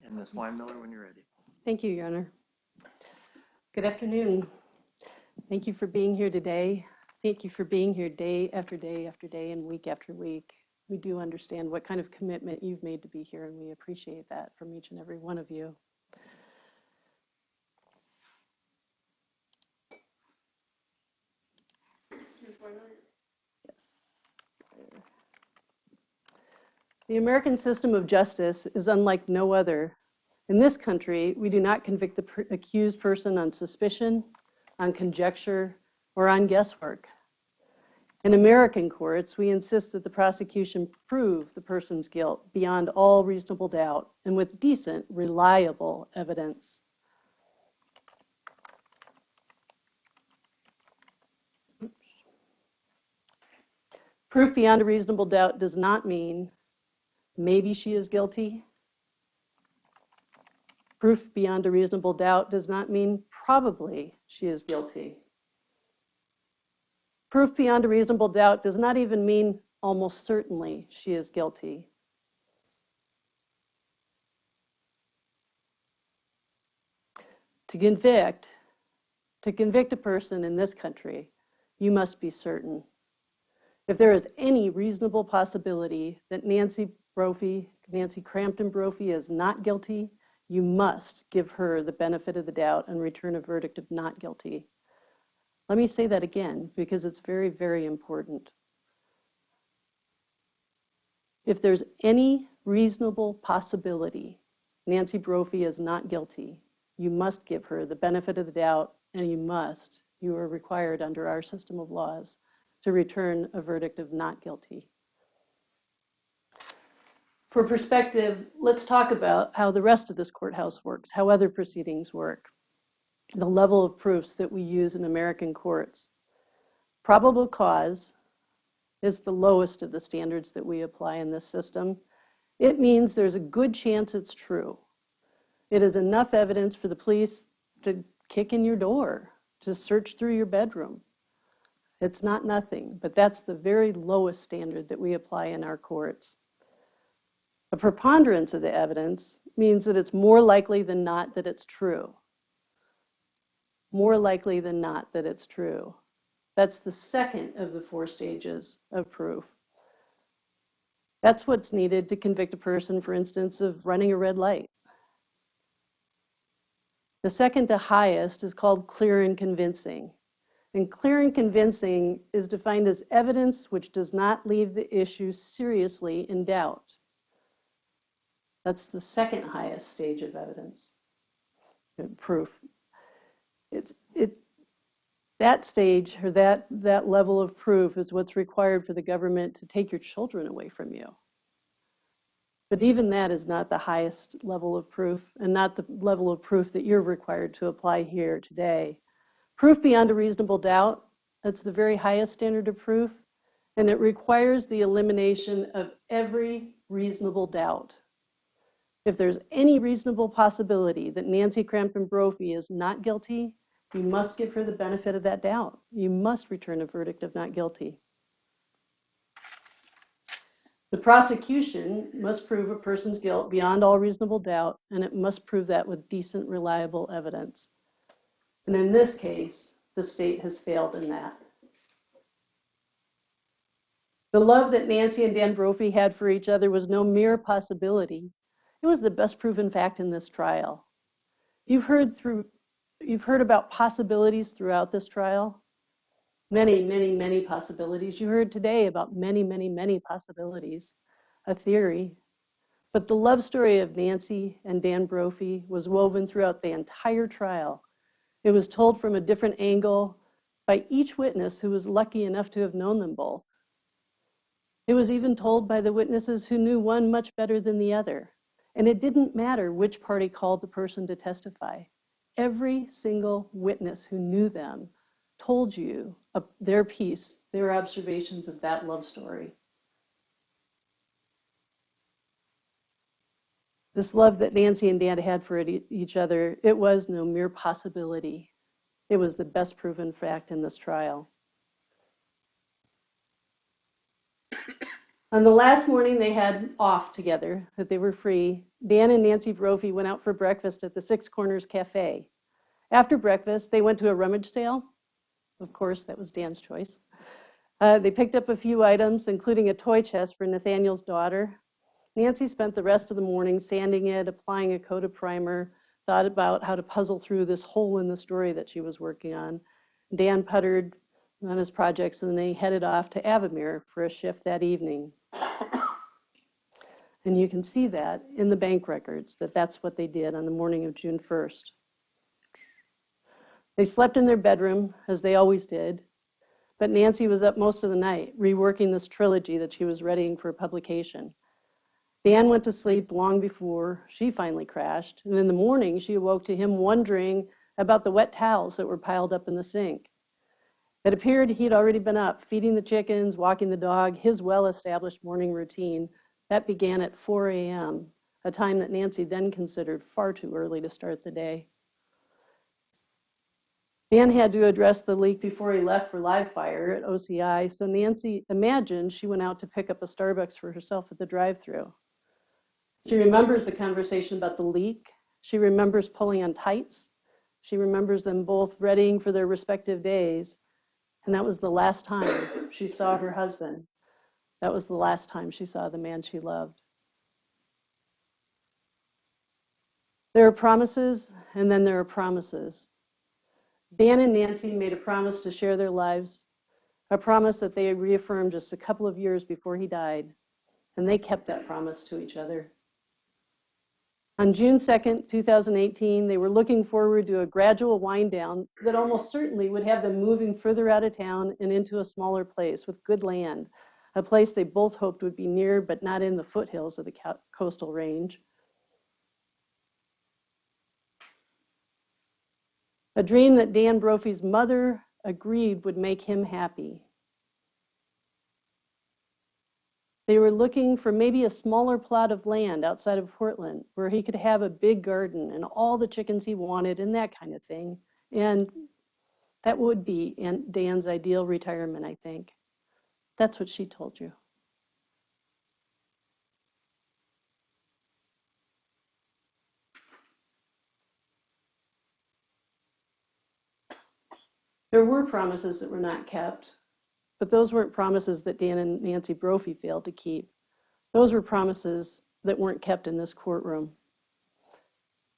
And Ms. Weinmiller, when you're ready. Thank you, Your Honor. Good afternoon. Thank you for being here today. Thank you for being here day after day after day and week after week. We do understand what kind of commitment you've made to be here, and we appreciate that from each and every one of you. Yes. The American system of justice is unlike no other. In this country, we do not convict the accused person on suspicion, on conjecture, or on guesswork. In American courts, we insist that the prosecution prove the person's guilt beyond all reasonable doubt and with decent, reliable evidence. Proof beyond a reasonable doubt does not mean maybe she is guilty. Proof beyond a reasonable doubt does not mean probably she is guilty. Proof beyond a reasonable doubt does not even mean almost certainly she is guilty. To convict a person in this country, you must be certain. If there is any reasonable possibility that Nancy Crampton Brophy is not guilty, you must give her the benefit of the doubt and return a verdict of not guilty. Let me say that again, because it's very, very important. If there's any reasonable possibility Nancy Brophy is not guilty, you must give her the benefit of the doubt, and you are required under our system of laws to return a verdict of not guilty. For perspective, let's talk about how the rest of this courthouse works, how other proceedings work, the level of proofs that we use in American courts. Probable cause is the lowest of the standards that we apply in this system. It means there's a good chance it's true. It is enough evidence for the police to kick in your door, to search through your bedroom. It's not nothing, but that's the very lowest standard that we apply in our courts. A preponderance of the evidence means that it's more likely than not that it's true. More likely than not that it's true. That's the second of the 4 stages of proof. That's what's needed to convict a person, for instance, of running a red light. The second to highest is called clear and convincing. And clear and convincing is defined as evidence which does not leave the issue seriously in doubt. That's the second highest stage of evidence, proof. That stage, or that level of proof, is what's required for the government to take your children away from you. But even that is not the highest level of proof, and not the level of proof that you're required to apply here today. Proof beyond a reasonable doubt, that's the very highest standard of proof, and it requires the elimination of every reasonable doubt. If there's any reasonable possibility that Nancy Crampton Brophy is not guilty, you must give her the benefit of that doubt. You must return a verdict of not guilty. The prosecution must prove a person's guilt beyond all reasonable doubt, and it must prove that with decent, reliable evidence. And in this case, the state has failed in that. The love that Nancy and Dan Brophy had for each other was no mere possibility. It was the best proven fact in this trial. You've heard about possibilities throughout this trial. Many, many, many possibilities. You heard today about many, many, many possibilities, a theory. But the love story of Nancy and Dan Brophy was woven throughout the entire trial. It was told from a different angle by each witness who was lucky enough to have known them both. It was even told by the witnesses who knew one much better than the other. And it didn't matter which party called the person to testify. Every single witness who knew them told you their piece, their observations of that love story. This love that Nancy and Dan had for each other, it was no mere possibility. It was the best proven fact in this trial. On the last morning they had off together, that they were free, Dan and Nancy Brophy went out for breakfast at the Six Corners Cafe. After breakfast, they went to a rummage sale. Of course, that was Dan's choice. They picked up a few items, including a toy chest for Nathaniel's daughter. Nancy spent the rest of the morning sanding it, applying a coat of primer, thought about how to puzzle through this hole in the story that she was working on. Dan puttered on his projects, and they headed off to Avamere for a shift that evening. And you can see that in the bank records, that that's what they did on the morning of June 1st. They slept in their bedroom, as they always did, but Nancy was up most of the night, reworking this trilogy that she was readying for publication. Dan went to sleep long before she finally crashed, and in the morning she awoke to him wondering about the wet towels that were piled up in the sink. It appeared he'd already been up, feeding the chickens, walking the dog, his well-established morning routine. That began at 4 a.m., a time that Nancy then considered far too early to start the day. Dan had to address the leak before he left for live fire at OCI, so Nancy imagined she went out to pick up a Starbucks for herself at the drive-thru. She remembers the conversation about the leak. She remembers pulling on tights. She remembers them both readying for their respective days. And that was the last time she saw her husband. That was the last time she saw the man she loved. There are promises, and then there are promises. Dan and Nancy made a promise to share their lives, a promise that they reaffirmed just a couple of years before he died, and they kept that promise to each other. On June 2nd, 2018, they were looking forward to a gradual wind down that almost certainly would have them moving further out of town and into a smaller place with good land, a place they both hoped would be near but not in the foothills of the coastal range. A dream that Dan Brophy's mother agreed would make him happy. They were looking for maybe a smaller plot of land outside of Portland where he could have a big garden and all the chickens he wanted and that kind of thing. And that would be Dan's ideal retirement, I think. That's what she told you. There were promises that were not kept, but those weren't promises that Dan and Nancy Brophy failed to keep. Those were promises that weren't kept in this courtroom.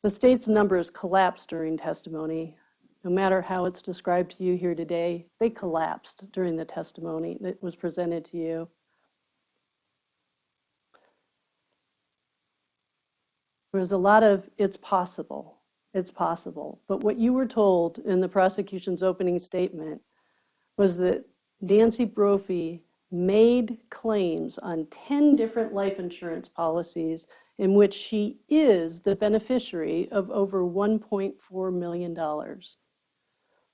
The state's numbers collapsed during testimony. No matter how it's described to you here today, they collapsed during the testimony that was presented to you. There was a lot of, it's possible, but what you were told in the prosecution's opening statement was that Nancy Brophy made claims on 10 different life insurance policies in which she is the beneficiary of over $1.4 million.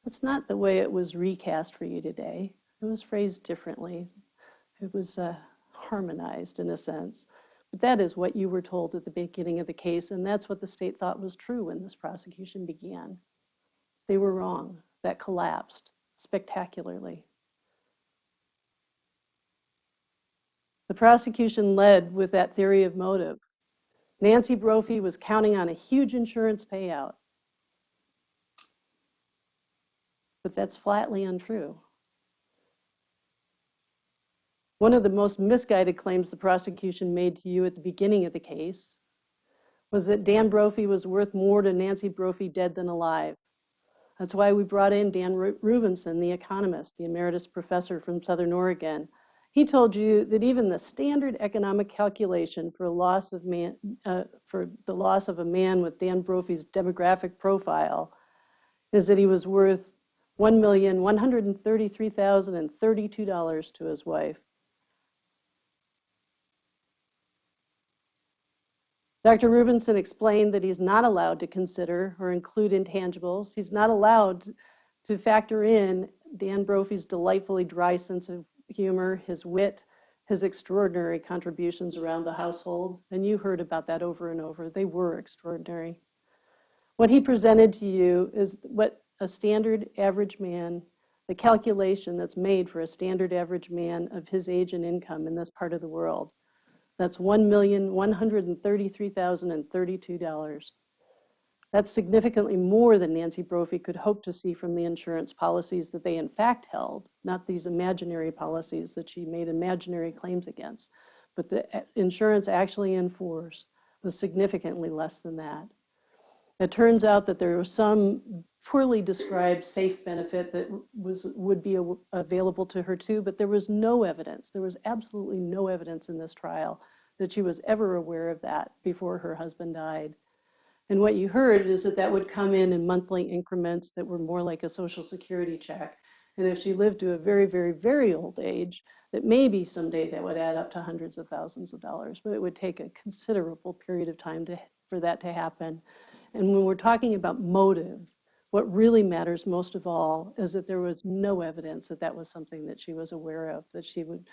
That's not the way it was recast for you today. It was phrased differently. It was harmonized in a sense. But that is what you were told at the beginning of the case, and that's what the state thought was true when this prosecution began. They were wrong. That collapsed spectacularly. The prosecution led with that theory of motive. Nancy Brophy was counting on a huge insurance payout. But that's flatly untrue. One of the most misguided claims the prosecution made to you at the beginning of the case was that Dan Brophy was worth more to Nancy Brophy dead than alive. That's why we brought in Dan Rubinson, the economist, the emeritus professor from Southern Oregon. He told you that even the standard economic calculation for the loss of a man with Dan Brophy's demographic profile is that he was worth $1,133,032 to his wife. Dr. Rubinson explained that he's not allowed to consider or include intangibles. He's not allowed to factor in Dan Brophy's delightfully dry sense of humor, his wit, his extraordinary contributions around the household. And you heard about that over and over. They were extraordinary. What he presented to you is what a standard average man the calculation that's made for a standard average man of his age and income in this part of the world, that's $1,133,032. That's significantly more than Nancy Brophy could hope to see from the insurance policies that they in fact held, not these imaginary policies that she made imaginary claims against, but the insurance actually in force was significantly less than that. It turns out that there was some poorly described safe benefit that would be available to her too, but there was no evidence. There was absolutely no evidence in this trial that she was ever aware of that before her husband died. And what you heard is that that would come in monthly increments that were more like a Social Security check. And if she lived to a very, very, very old age, that maybe someday that would add up to hundreds of thousands of dollars, but it would take a considerable period of time for that to happen. And when we're talking about motive, what really matters most of all is that there was no evidence that that was something that she was aware of, that she would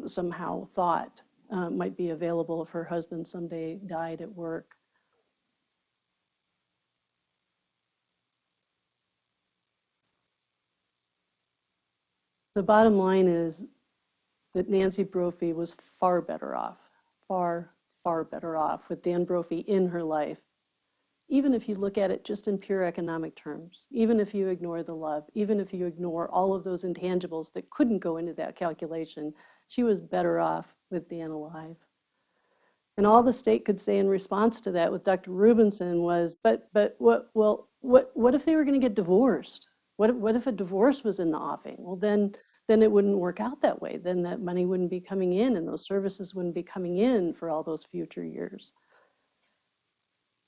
somehow thought might be available if her husband someday died at work. The bottom line is that Nancy Brophy was far better off, far, far better off with Dan Brophy in her life. Even if you look at it just in pure economic terms, even if you ignore the love, even if you ignore all of those intangibles that couldn't go into that calculation, she was better off with Dan alive. And all the state could say in response to that with Dr. Rubinson was, but what if they were going to get divorced? What if a divorce was in the offing? Well, then it wouldn't work out that way. Then that money wouldn't be coming in and those services wouldn't be coming in for all those future years.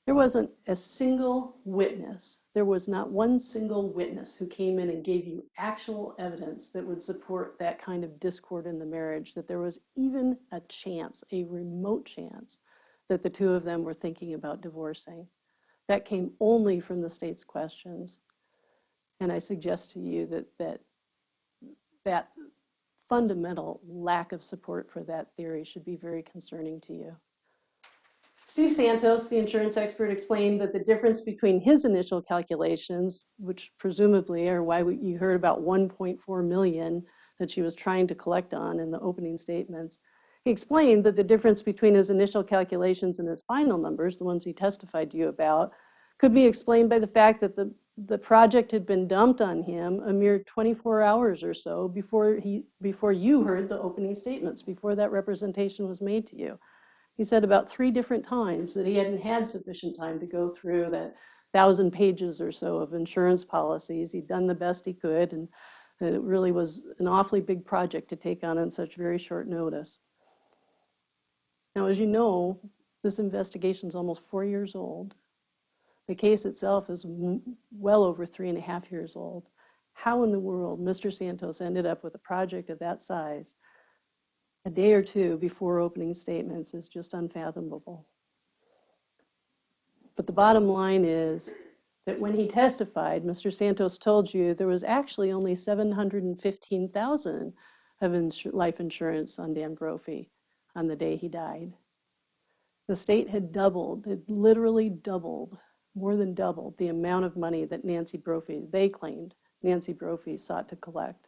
There wasn't a single witness. There was not one single witness who came in and gave you actual evidence that would support that kind of discord in the marriage, that there was even a chance, a remote chance, that the two of them were thinking about divorcing. That came only from the state's questions. And I suggest to you that fundamental lack of support for that theory should be very concerning to you. Steve Santos, the insurance expert, explained that the difference between his initial calculations, which presumably are why you heard about 1.4 million that she was trying to collect on in the opening statements, he explained that the difference between his initial calculations and his final numbers, the ones he testified to you about, could be explained by the fact that the project had been dumped on him a mere 24 hours or so before you heard the opening statements, before that representation was made to you. He said about 3 different times that he hadn't had sufficient time to go through that 1,000 pages or so of insurance policies. He'd done the best he could, and that it really was an awfully big project to take on such very short notice. Now, as you know, this investigation is almost 4 years old. The case itself is well over 3.5 years old. How in the world Mr. Santos ended up with a project of that size a day or two before opening statements is just unfathomable. But the bottom line is that when he testified, Mr. Santos told you there was actually only $715,000 of life insurance on Dan Brophy on the day he died. The state had doubled, it literally doubled, more than doubled the amount of money that they claimed Nancy Brophy sought to collect.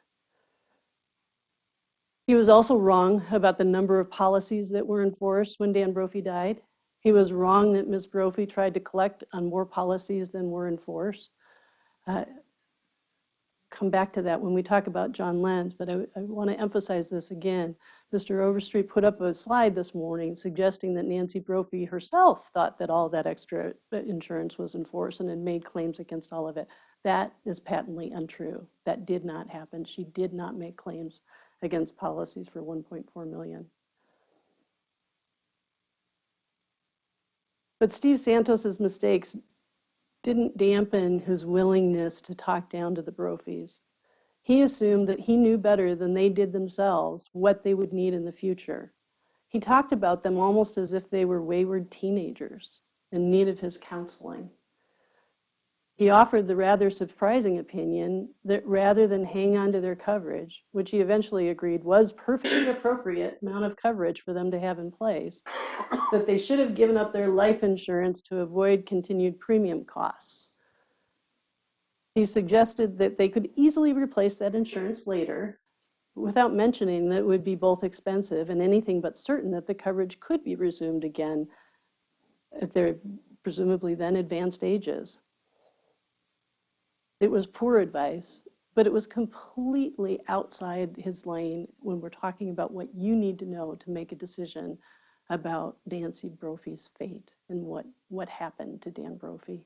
He was also wrong about the number of policies that were enforced when Dan Brophy died. He was wrong that Ms. Brophy tried to collect on more policies than were enforced. Come back to that when we talk about John Lenz, but I want to emphasize this again. Mr. Overstreet put up a slide this morning suggesting that Nancy Brophy herself thought that all that extra insurance was enforced and had made claims against all of it. That is patently untrue. That did not happen. She did not make claims against policies for 1.4 million. But Steve Santos's mistakes didn't dampen his willingness to talk down to the Brophies. He assumed that he knew better than they did themselves what they would need in the future. He talked about them almost as if they were wayward teenagers in need of his counseling. He offered the rather surprising opinion that rather than hang on to their coverage, which he eventually agreed was perfectly appropriate amount of coverage for them to have in place, that they should have given up their life insurance to avoid continued premium costs. He suggested that they could easily replace that insurance later, without mentioning that it would be both expensive and anything but certain that the coverage could be resumed again at their presumably then advanced ages. It was poor advice, but it was completely outside his lane when we're talking about what you need to know to make a decision about Nancy Brophy's fate and what happened to Dan Brophy.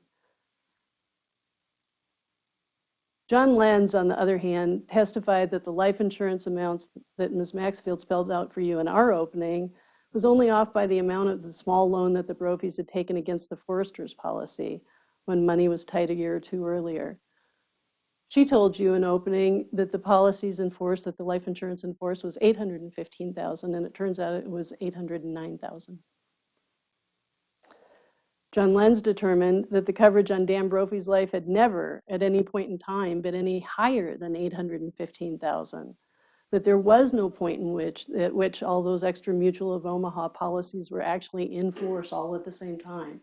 John Lenz, on the other hand, testified that the life insurance amounts that Ms. Maxfield spelled out for you in our opening was only off by the amount of the small loan that the Brophies had taken against the Foresters policy when money was tight a year or two earlier. She told you in opening that the policies in force, that the life insurance in force was $815,000, and it turns out it was $809,000. John Lenz determined that the coverage on Dan Brophy's life had never, at any point in time, been any higher than $815,000. That there was no point at which all those extra Mutual of Omaha policies were actually in force all at the same time.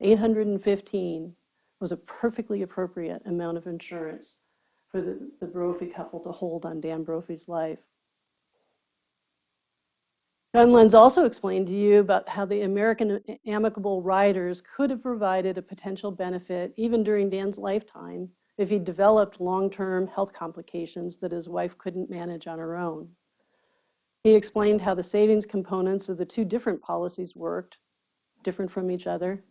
815 was a perfectly appropriate amount of insurance for the Brophy couple to hold on Dan Brophy's life. John Lenz also explained to you about how the American amicable riders could have provided a potential benefit even during Dan's lifetime if he developed long-term health complications that his wife couldn't manage on her own. He explained how the savings components of the two different policies worked, different from each other,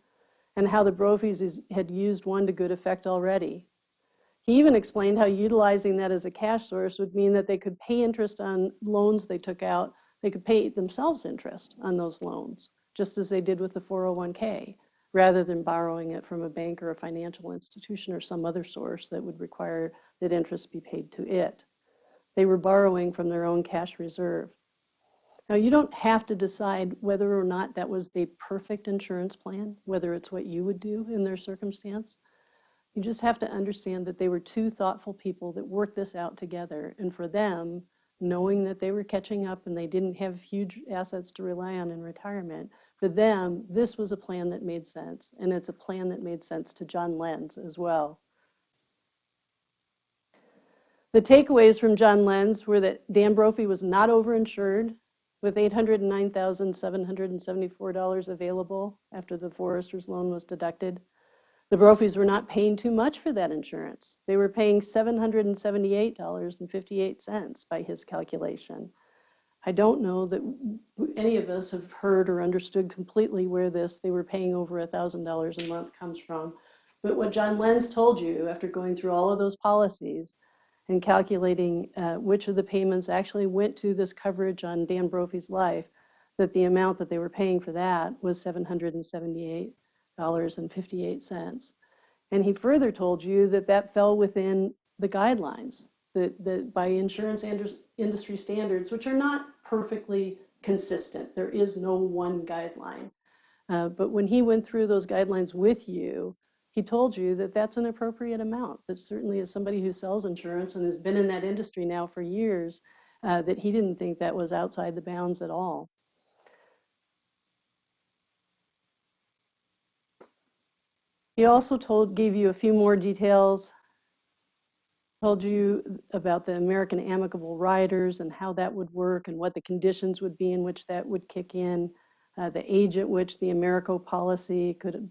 and how the Brophies had used one to good effect already. He even explained how utilizing that as a cash source would mean that they could pay interest on loans they took out. They could pay themselves interest on those loans, just as they did with the 401k, rather than borrowing it from a bank or a financial institution or some other source that would require that interest be paid to it. They were borrowing from their own cash reserve. Now, you don't have to decide whether or not that was the perfect insurance plan, whether it's what you would do in their circumstance. You just have to understand that they were two thoughtful people that worked this out together. And for them, knowing that they were catching up and they didn't have huge assets to rely on in retirement, for them, this was a plan that made sense. And it's a plan that made sense to John Lenz as well. The takeaways from John Lenz were that Dan Brophy was not overinsured, with $809,774 available after the Foresters loan was deducted. The Brophies were not paying too much for that insurance. They were paying $778.58 by his calculation. I don't know that any of us have heard or understood completely where they were paying over $1,000 a month comes from. But what John Lenz told you after going through all of those policies and calculating which of the payments actually went to this coverage on Dan Brophy's life, that the amount that they were paying for that was $778.58. And he further told you that that fell within the guidelines that by insurance industry standards, which are not perfectly consistent. There is no one guideline. But when he went through those guidelines with you, he told you that that's an appropriate amount. That certainly as somebody who sells insurance and has been in that industry now for years, that he didn't think that was outside the bounds at all. He also gave you a few more details, told you about the American amicable riders and how that would work and what the conditions would be in which that would kick in, the age at which the Americo policy could,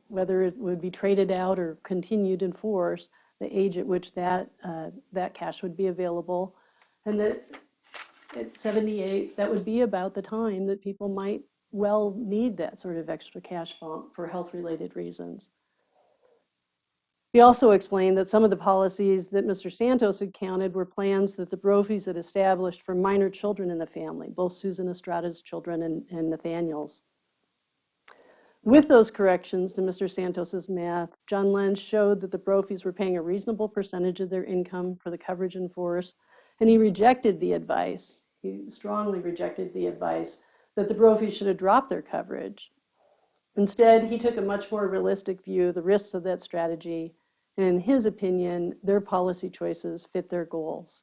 whether it would be traded out or continued in force, the age at which that cash would be available, and that at 78, that would be about the time that people might well need that sort of extra cash bump for health-related reasons. He also explained that some of the policies that Mr. Santos had counted were plans that the Brophies had established for minor children in the family, both Susan Estrada's children and Nathaniel's. With those corrections to Mr. Santos's math, John Lenz showed that the Brophies were paying a reasonable percentage of their income for the coverage in force, and he rejected the advice, he strongly rejected the advice that the Brophies should have dropped their coverage. Instead, he took a much more realistic view of the risks of that strategy, and in his opinion, their policy choices fit their goals.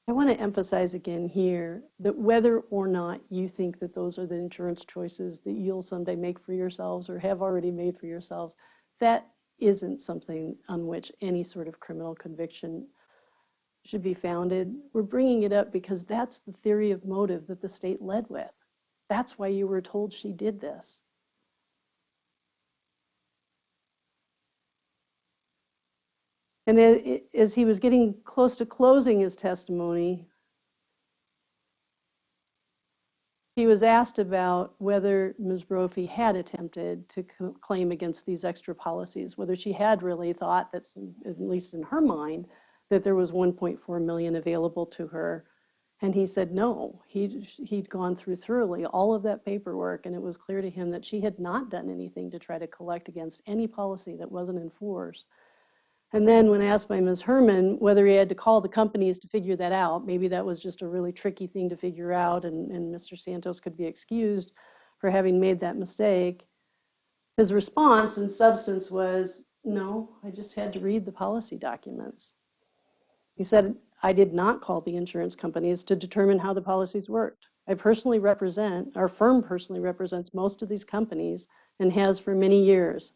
I want to emphasize again here that whether or not you think that those are the insurance choices that you'll someday make for yourselves or have already made for yourselves, that isn't something on which any sort of criminal conviction should be founded. We're bringing it up because that's the theory of motive that the state led with. That's why you were told she did this. And as he was getting close to closing his testimony, he was asked about whether Ms. Brophy had attempted to claim against these extra policies, whether she had really thought that, at least in her mind, that there was 1.4 million available to her. And he said no, he'd gone through thoroughly all of that paperwork, and it was clear to him that she had not done anything to try to collect against any policy that wasn't in force. And then when asked by Ms. Herman whether he had to call the companies to figure that out, maybe that was just a really tricky thing to figure out, and Mr. Santos could be excused for having made that mistake, his response in substance was, no, I just had to read the policy documents. He said, I did not call the insurance companies to determine how the policies worked. Our firm personally represents most of these companies and has for many years.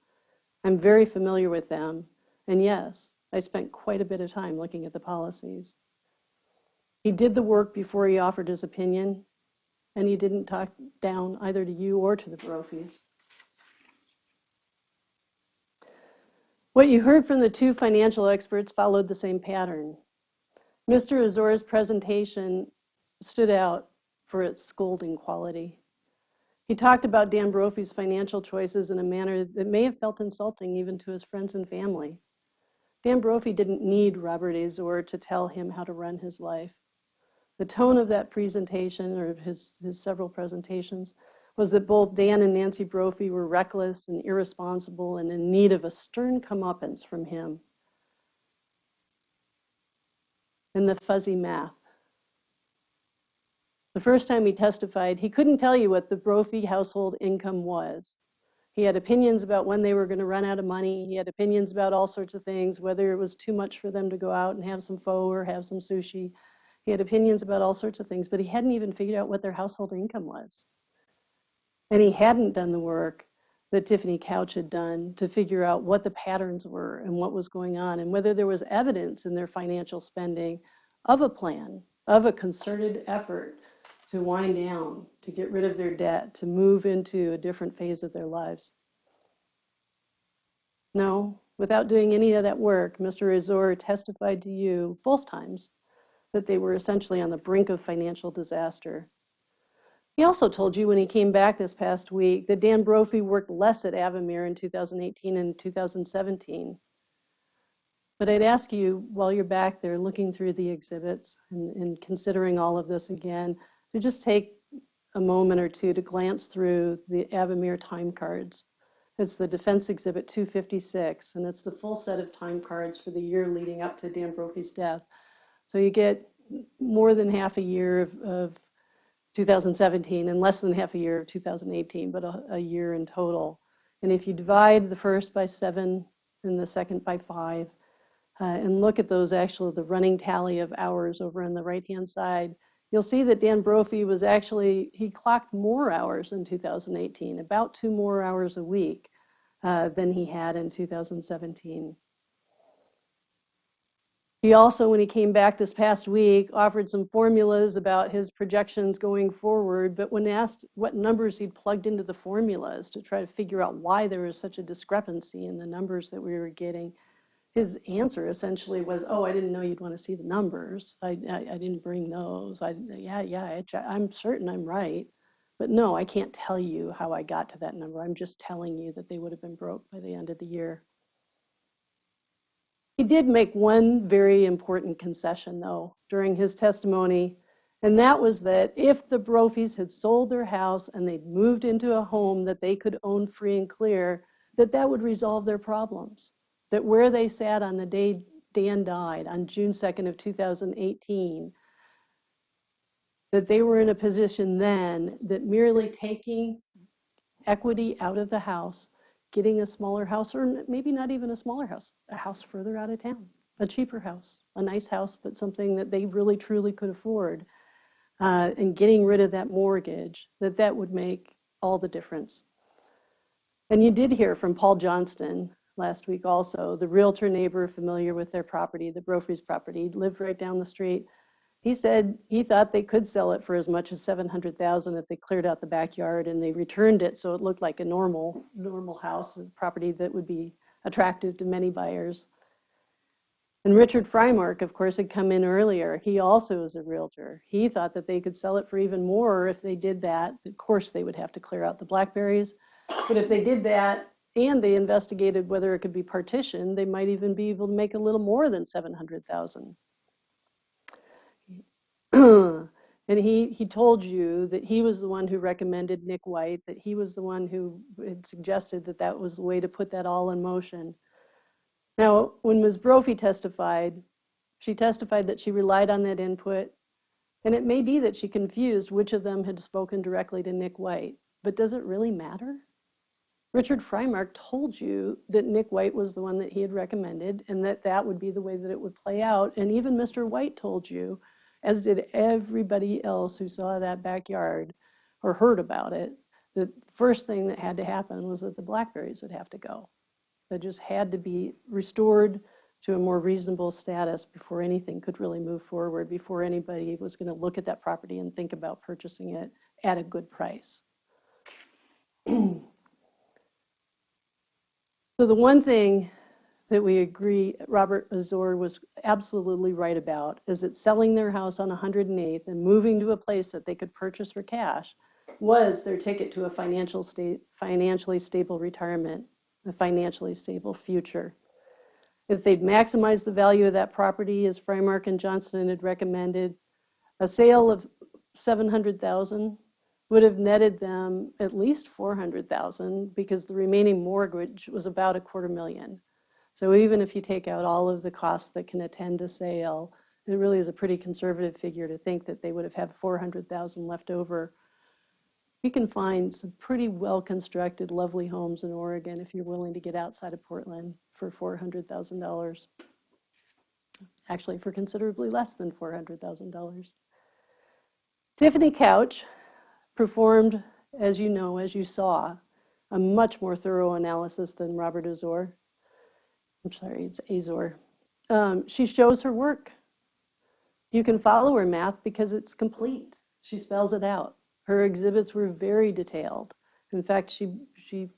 I'm very familiar with them. And yes, I spent quite a bit of time looking at the policies. He did the work before he offered his opinion, and he didn't talk down either to you or to the Brophies. What you heard from the two financial experts followed the same pattern. Mr. Azor's presentation stood out for its scolding quality. He talked about Dan Brophy's financial choices in a manner that may have felt insulting even to his friends and family. Dan Brophy didn't need Robert Azor to tell him how to run his life. The tone of that presentation, or his several presentations, was that both Dan and Nancy Brophy were reckless and irresponsible and in need of a stern comeuppance from him. And the fuzzy math. The first time he testified, he couldn't tell you what the Brophy household income was. He had opinions about when they were going to run out of money. He had opinions about all sorts of things, whether it was too much for them to go out and have some pho or have some sushi. He had opinions about all sorts of things, but he hadn't even figured out what their household income was. And he hadn't done the work that Tiffany Couch had done to figure out what the patterns were and what was going on and whether there was evidence in their financial spending of a plan, of a concerted effort to wind down, to get rid of their debt, to move into a different phase of their lives. No, without doing any of that work, Mr. Azor testified to you both times that they were essentially on the brink of financial disaster. He also told you when he came back this past week that Dan Brophy worked less at Avamere in 2018 and 2017. But I'd ask you, while you're back there looking through the exhibits and considering all of this again, to just take a moment or two to glance through the Avamere time cards. It's the Defense Exhibit 256, and it's the full set of time cards for the year leading up to Dan Brophy's death. So you get more than half a year of 2017 and less than half a year of 2018, but a year in total. And if you divide the first by 7 and the second by 5, and look at those the running tally of hours over on the right-hand side, you'll see that Dan Brophy was he clocked more hours in 2018, about 2 more hours a week than he had in 2017. He also, when he came back this past week, offered some formulas about his projections going forward, but when asked what numbers he'd plugged into the formulas to try to figure out why there was such a discrepancy in the numbers that we were getting, his answer essentially was, oh, I didn't know you'd want to see the numbers. I didn't bring those. I'm certain I'm right. But no, I can't tell you how I got to that number. I'm just telling you that they would have been broke by the end of the year. He did make one very important concession, though, during his testimony, and that was that if the Brophies had sold their house and they'd moved into a home that they could own free and clear, that would resolve their problems. That where they sat on the day Dan died, on June 2nd of 2018, that they were in a position then that merely taking equity out of the house, getting a smaller house, or maybe not even a smaller house, a house further out of town, a cheaper house, a nice house, but something that they really truly could afford, and getting rid of that mortgage, that would make all the difference. And you did hear from Paul Johnston, last week also. The realtor neighbor familiar with their property, the Brophy's property, lived right down the street. He said he thought they could sell it for as much as $700,000 if they cleared out the backyard and they returned it so it looked like a normal house, a property that would be attractive to many buyers. And Richard Freimark, of course, had come in earlier. He also is a realtor. He thought that they could sell it for even more if they did that. Of course, they would have to clear out the blackberries. But if they did that and they investigated whether it could be partitioned, they might even be able to make a little more than $700,000. And he told you that he was the one who recommended Nick White, that he was the one who had suggested that that was the way to put that all in motion. Now, when Ms. Brophy testified, she testified that she relied on that input, and it may be that she confused which of them had spoken directly to Nick White, but does it really matter? Richard Freimark told you that Nick White was the one that he had recommended and that that would be the way that it would play out, and even Mr. White told you, as did everybody else who saw that backyard or heard about it, the first thing that had to happen was that the blackberries would have to go. That just had to be restored to a more reasonable status before anything could really move forward, before anybody was going to look at that property and think about purchasing it at a good price. So the one thing that we agree Robert Azor was absolutely right about is that selling their house on 108th and moving to a place that they could purchase for cash was their ticket to a financially stable retirement, a financially stable future. If they'd maximized the value of that property, as Freimark and Johnston had recommended, a sale of $700,000 would have netted them at least $400,000 because the remaining mortgage was about $250,000. So even if you take out all of the costs that can attend a sale, it really is a pretty conservative figure to think that they would have had $400,000 left over. You can find some pretty well-constructed, lovely homes in Oregon if you're willing to get outside of Portland for $400,000. Actually, for considerably less than $400,000. Tiffany Couch performed, as you know, as you saw, a much more thorough analysis than Robert Azor. I'm sorry, it's Azor. She shows her work. You can follow her math because it's complete. She spells it out. Her exhibits were very detailed. In fact, she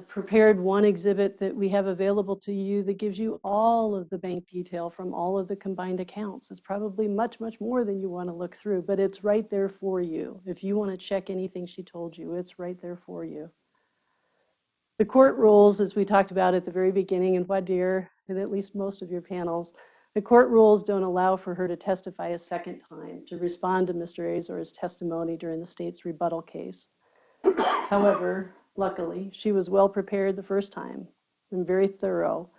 prepared one exhibit that we have available to you that gives you all of the bank detail from all of the combined accounts. It's probably much, much more than you want to look through, but it's right there for you. If you want to check anything she told you, it's right there for you. The court rules, as we talked about at the very beginning in voir dire, and at least most of your panels, the court rules don't allow for her to testify a second time to respond to Mr. Azor's testimony during the state's rebuttal case. However, luckily, she was well prepared the first time and very thorough,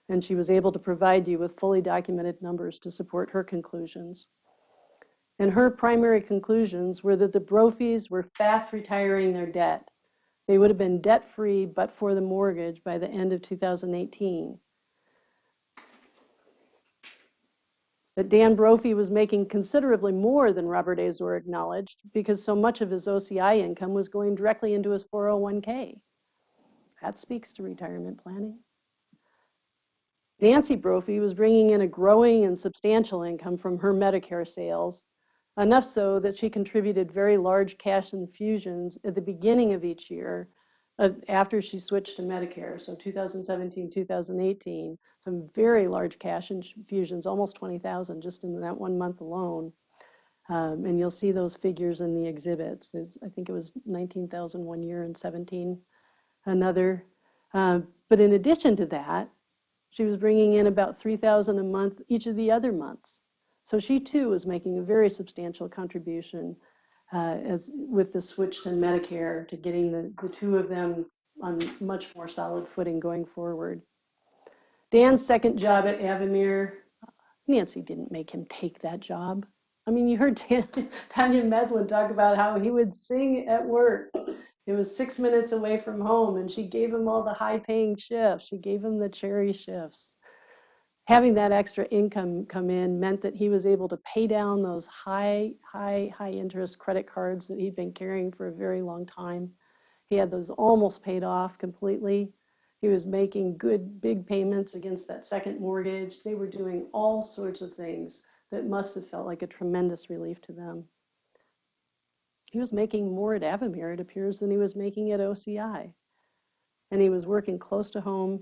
and she was able to provide you with fully documented numbers to support her conclusions. And her primary conclusions were that the Brophies were fast retiring their debt. They would have been debt-free but for the mortgage by the end of 2018. That Dan Brophy was making considerably more than Robert Azor acknowledged because so much of his OCI income was going directly into his 401k. That speaks to retirement planning. Nancy Brophy was bringing in a growing and substantial income from her Medicare sales, enough so that she contributed very large cash infusions at the beginning of each year after she switched to Medicare, so 2017, 2018, some very large cash infusions, almost 20,000 just in that 1 month alone. And you'll see those figures in the exhibits. I think it was 19,000 one year and 17 another. But in addition to that, she was bringing in about 3,000 a month each of the other months. So she too was making a very substantial contribution with the switch to Medicare, to getting the two of them on much more solid footing going forward. Dan's second job at Avamere, Nancy didn't make him take that job. I mean, you heard Tanya Medlin talk about how he would sing at work. It was 6 minutes away from home, and she gave him all the high-paying shifts. She gave him the cherry shifts. Having that extra income come in meant that he was able to pay down those high interest credit cards that he'd been carrying for a very long time. He had those almost paid off completely. He was making good big payments against that second mortgage. They were doing all sorts of things that must have felt like a tremendous relief to them. He was making more at Avamere, it appears, than he was making at OCI. And he was working close to home,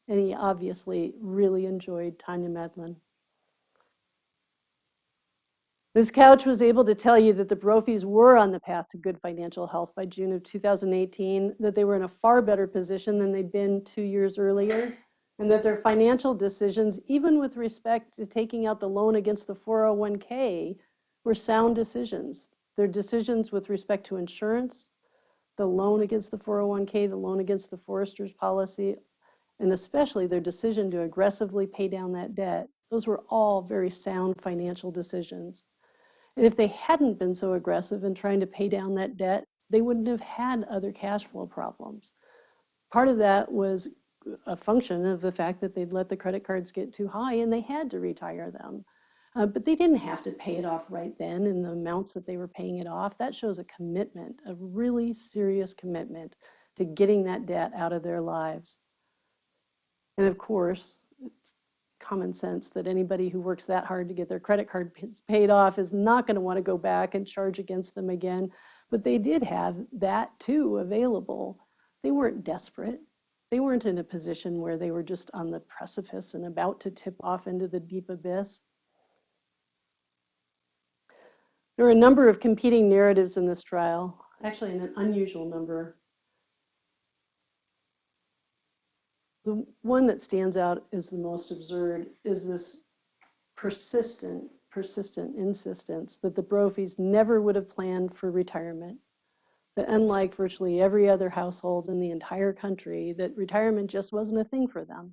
and he obviously really enjoyed Tanya Medlin. Ms. Couch was able to tell you that the Brophies were on the path to good financial health by June of 2018, that they were in a far better position than they'd been 2 years earlier, and that their financial decisions, even with respect to taking out the loan against the 401k, were sound decisions. Their decisions with respect to insurance, the loan against the 401k, the loan against the forester's policy, and especially their decision to aggressively pay down that debt, those were all very sound financial decisions. And if they hadn't been so aggressive in trying to pay down that debt, they wouldn't have had other cash flow problems. Part of that was a function of the fact that they'd let the credit cards get too high and they had to retire them. But they didn't have to pay it off right then in the amounts that they were paying it off. That shows a commitment, a really serious commitment to getting that debt out of their lives. And of course, it's common sense that anybody who works that hard to get their credit card paid off is not going to want to go back and charge against them again. But they did have that too available. They weren't desperate. They weren't in a position where they were just on the precipice and about to tip off into the deep abyss. There were a number of competing narratives in this trial, actually an unusual number. The one that stands out as the most absurd is this persistent insistence that the Brophies never would have planned for retirement. That unlike virtually every other household in the entire country, that retirement just wasn't a thing for them.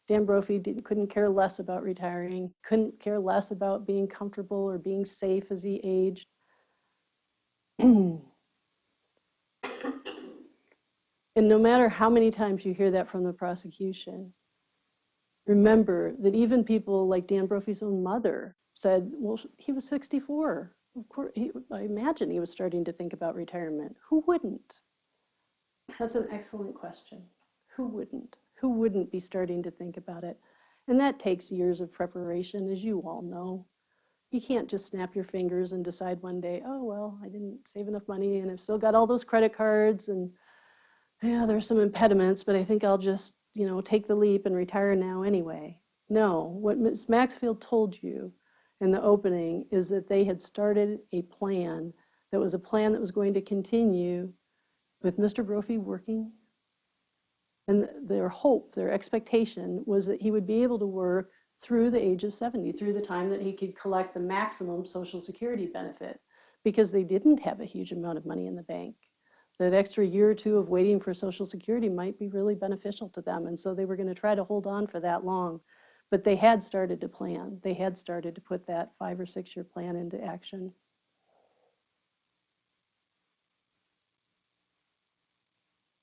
Dan Brophy couldn't care less about retiring, couldn't care less about being comfortable or being safe as he aged. And no matter how many times you hear that from the prosecution, remember that even people like Dan Brophy's own mother said, well, he was 64. Of course, I imagine he was starting to think about retirement. Who wouldn't? That's an excellent question. Who wouldn't? Who wouldn't be starting to think about it? And that takes years of preparation, as you all know. You can't just snap your fingers and decide one day, oh, well, I didn't save enough money and I've still got all those credit cards and yeah, there's some impediments, but I think I'll just, take the leap and retire now anyway. No, what Ms. Maxfield told you in the opening is that they had started a plan that was a plan that was going to continue with Mr. Brophy working. And their hope, their expectation was that he would be able to work through the age of 70, through the time that he could collect the maximum Social Security benefit, because they didn't have a huge amount of money in the bank. That extra year or two of waiting for Social Security might be really beneficial to them. And so they were going to try to hold on for that long. But they had started to plan. They had started to put that 5 or 6 year plan into action.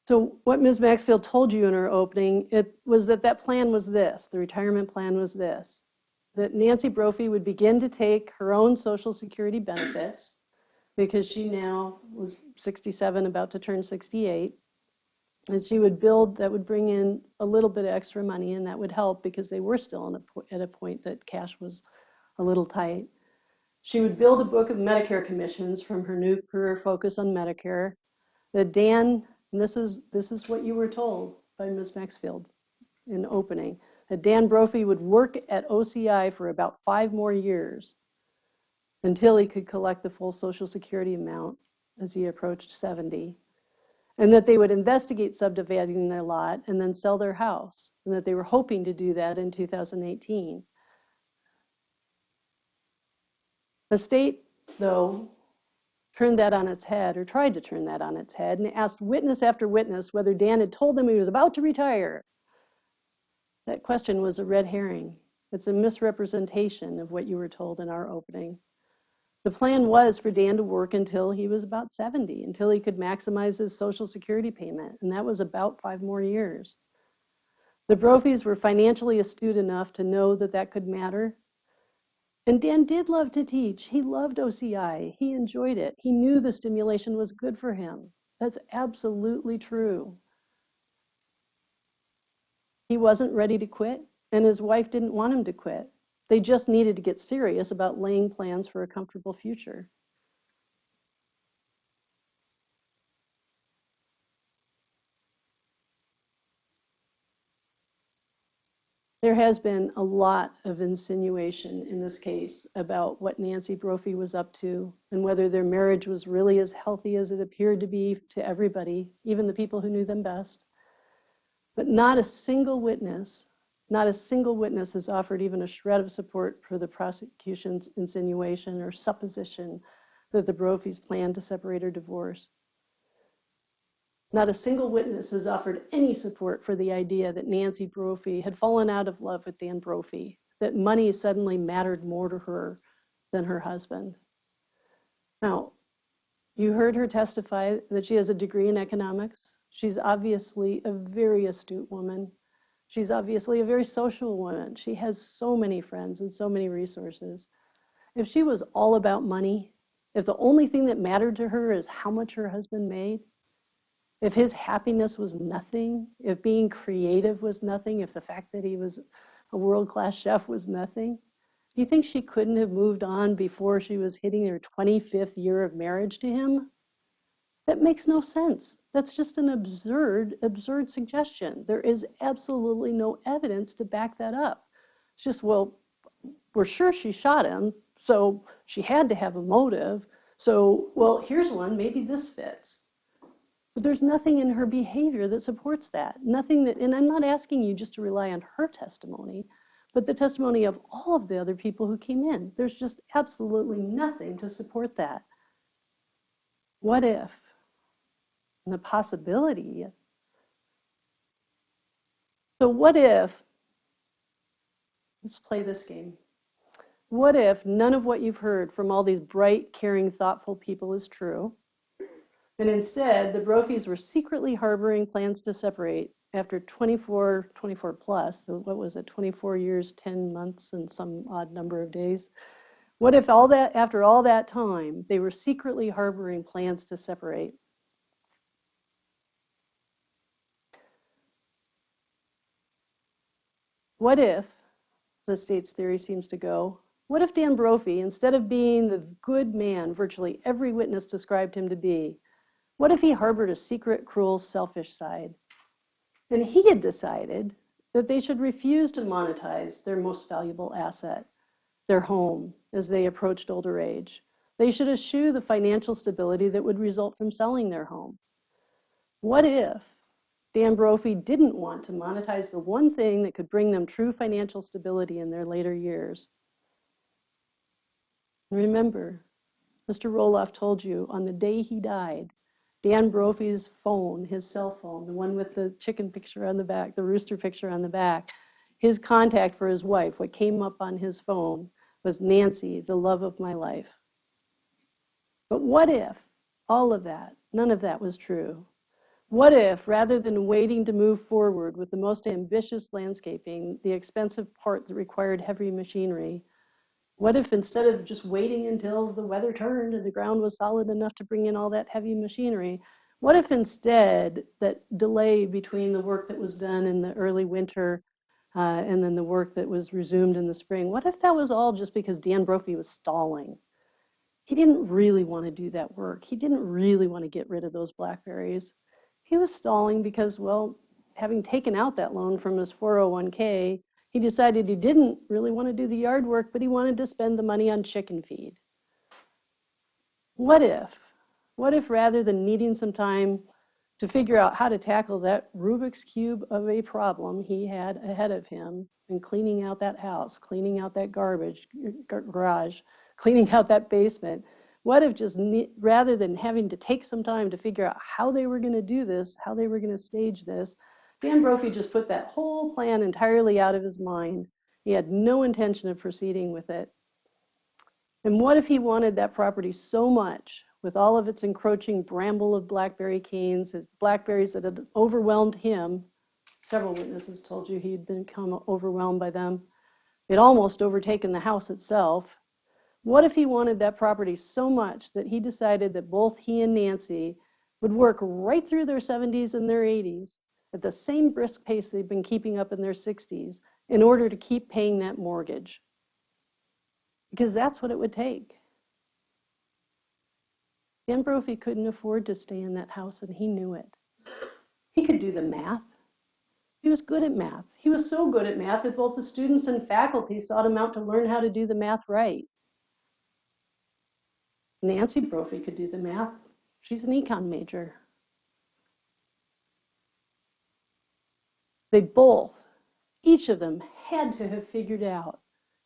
So what Ms. Maxfield told you in her opening, it was that plan was this, the retirement plan was this, that Nancy Brophy would begin to take her own Social Security benefits because she now was 67, about to turn 68. And she would build, that would bring in a little bit of extra money, and that would help because they were still at a point that cash was a little tight. She would build a book of Medicare commissions from her new career focus on Medicare. That Dan, and this is what you were told by Ms. Maxfield in opening, that Dan Brophy would work at OCI for about 5 more years until he could collect the full Social Security amount as he approached 70, and that they would investigate subdividing their lot and then sell their house, and that they were hoping to do that in 2018. The state, though, turned that on its head, or tried to turn that on its head, and asked witness after witness whether Dan had told them he was about to retire. That question was a red herring. It's a misrepresentation of what you were told in our opening. The plan was for Dan to work until he was about 70, until he could maximize his Social Security payment, and that was about 5 more years. The Brophies were financially astute enough to know that that could matter. And Dan did love to teach. He loved OCI. He enjoyed it. He knew the stimulation was good for him. That's absolutely true. He wasn't ready to quit, and his wife didn't want him to quit. They just needed to get serious about laying plans for a comfortable future. There has been a lot of insinuation in this case about what Nancy Brophy was up to and whether their marriage was really as healthy as it appeared to be to everybody, even the people who knew them best. But not a single witness has offered even a shred of support for the prosecution's insinuation or supposition that the Brophies planned to separate or divorce. Not a single witness has offered any support for the idea that Nancy Brophy had fallen out of love with Dan Brophy, that money suddenly mattered more to her than her husband. Now, you heard her testify that she has a degree in economics. She's obviously a very astute woman. She's obviously a very social woman. She has so many friends and so many resources. If she was all about money, if the only thing that mattered to her is how much her husband made, if his happiness was nothing, if being creative was nothing, if the fact that he was a world-class chef was nothing, do you think she couldn't have moved on before she was hitting her 25th year of marriage to him? That makes no sense. That's just an absurd suggestion. There is absolutely no evidence to back that up. It's just, well, we're sure she shot him, so she had to have a motive. So, well, here's one, maybe this fits. But there's nothing in her behavior that supports that. Nothing that, and I'm not asking you just to rely on her testimony, but the testimony of all of the other people who came in. There's just absolutely nothing to support that. What if? And the possibility. So what if, let's play this game. What if none of what you've heard from all these bright, caring, thoughtful people is true? And instead, the Brophies were secretly harboring plans to separate after 24 plus, so what was it, 24 years, 10 months, and some odd number of days? What if after all that time, they were secretly harboring plans to separate? What if, the state's theory seems to go, what if Dan Brophy, instead of being the good man virtually every witness described him to be, what if he harbored a secret, cruel, selfish side? And he had decided that they should refuse to monetize their most valuable asset, their home, as they approached older age. They should eschew the financial stability that would result from selling their home. What if Dan Brophy didn't want to monetize the one thing that could bring them true financial stability in their later years? Remember, Mr. Roloff told you on the day he died, Dan Brophy's phone, his cell phone, the one with the chicken picture on the back, the rooster picture on the back, his contact for his wife, what came up on his phone was Nancy, the love of my life. But what if all of that, none of that was true? What if, rather than waiting to move forward with the most ambitious landscaping, the expensive part that required heavy machinery, what if instead of just waiting until the weather turned and the ground was solid enough to bring in all that heavy machinery, what if instead that delay between the work that was done in the early winter and then the work that was resumed in the spring, what if that was all just because Dan Brophy was stalling? He didn't really want to do that work. He didn't really want to get rid of those blackberries. He was stalling because, well, having taken out that loan from his 401k, he decided he didn't really want to do the yard work, but he wanted to spend the money on chicken feed. What if rather than needing some time to figure out how to tackle that Rubik's Cube of a problem he had ahead of him and cleaning out that house, cleaning out that garage, cleaning out that basement, what if just rather than having to take some time to figure out how they were going to do this, how they were going to stage this, Dan Brophy just put that whole plan entirely out of his mind. He had no intention of proceeding with it. And what if he wanted that property so much, with all of its encroaching bramble of blackberry canes, his blackberries that had overwhelmed him? Several witnesses told you he'd become overwhelmed by them. It almost overtaken the house itself. What if he wanted that property so much that he decided that both he and Nancy would work right through their 70s and their 80s at the same brisk pace they've been keeping up in their 60s in order to keep paying that mortgage. Because that's what it would take. Dan Brophy couldn't afford to stay in that house, and he knew it. He could do the math. He was good at math. He was so good at math that both the students and faculty sought him out to learn how to do the math right. Nancy Brophy could do the math. She's an econ major. They both, each of them, had to have figured out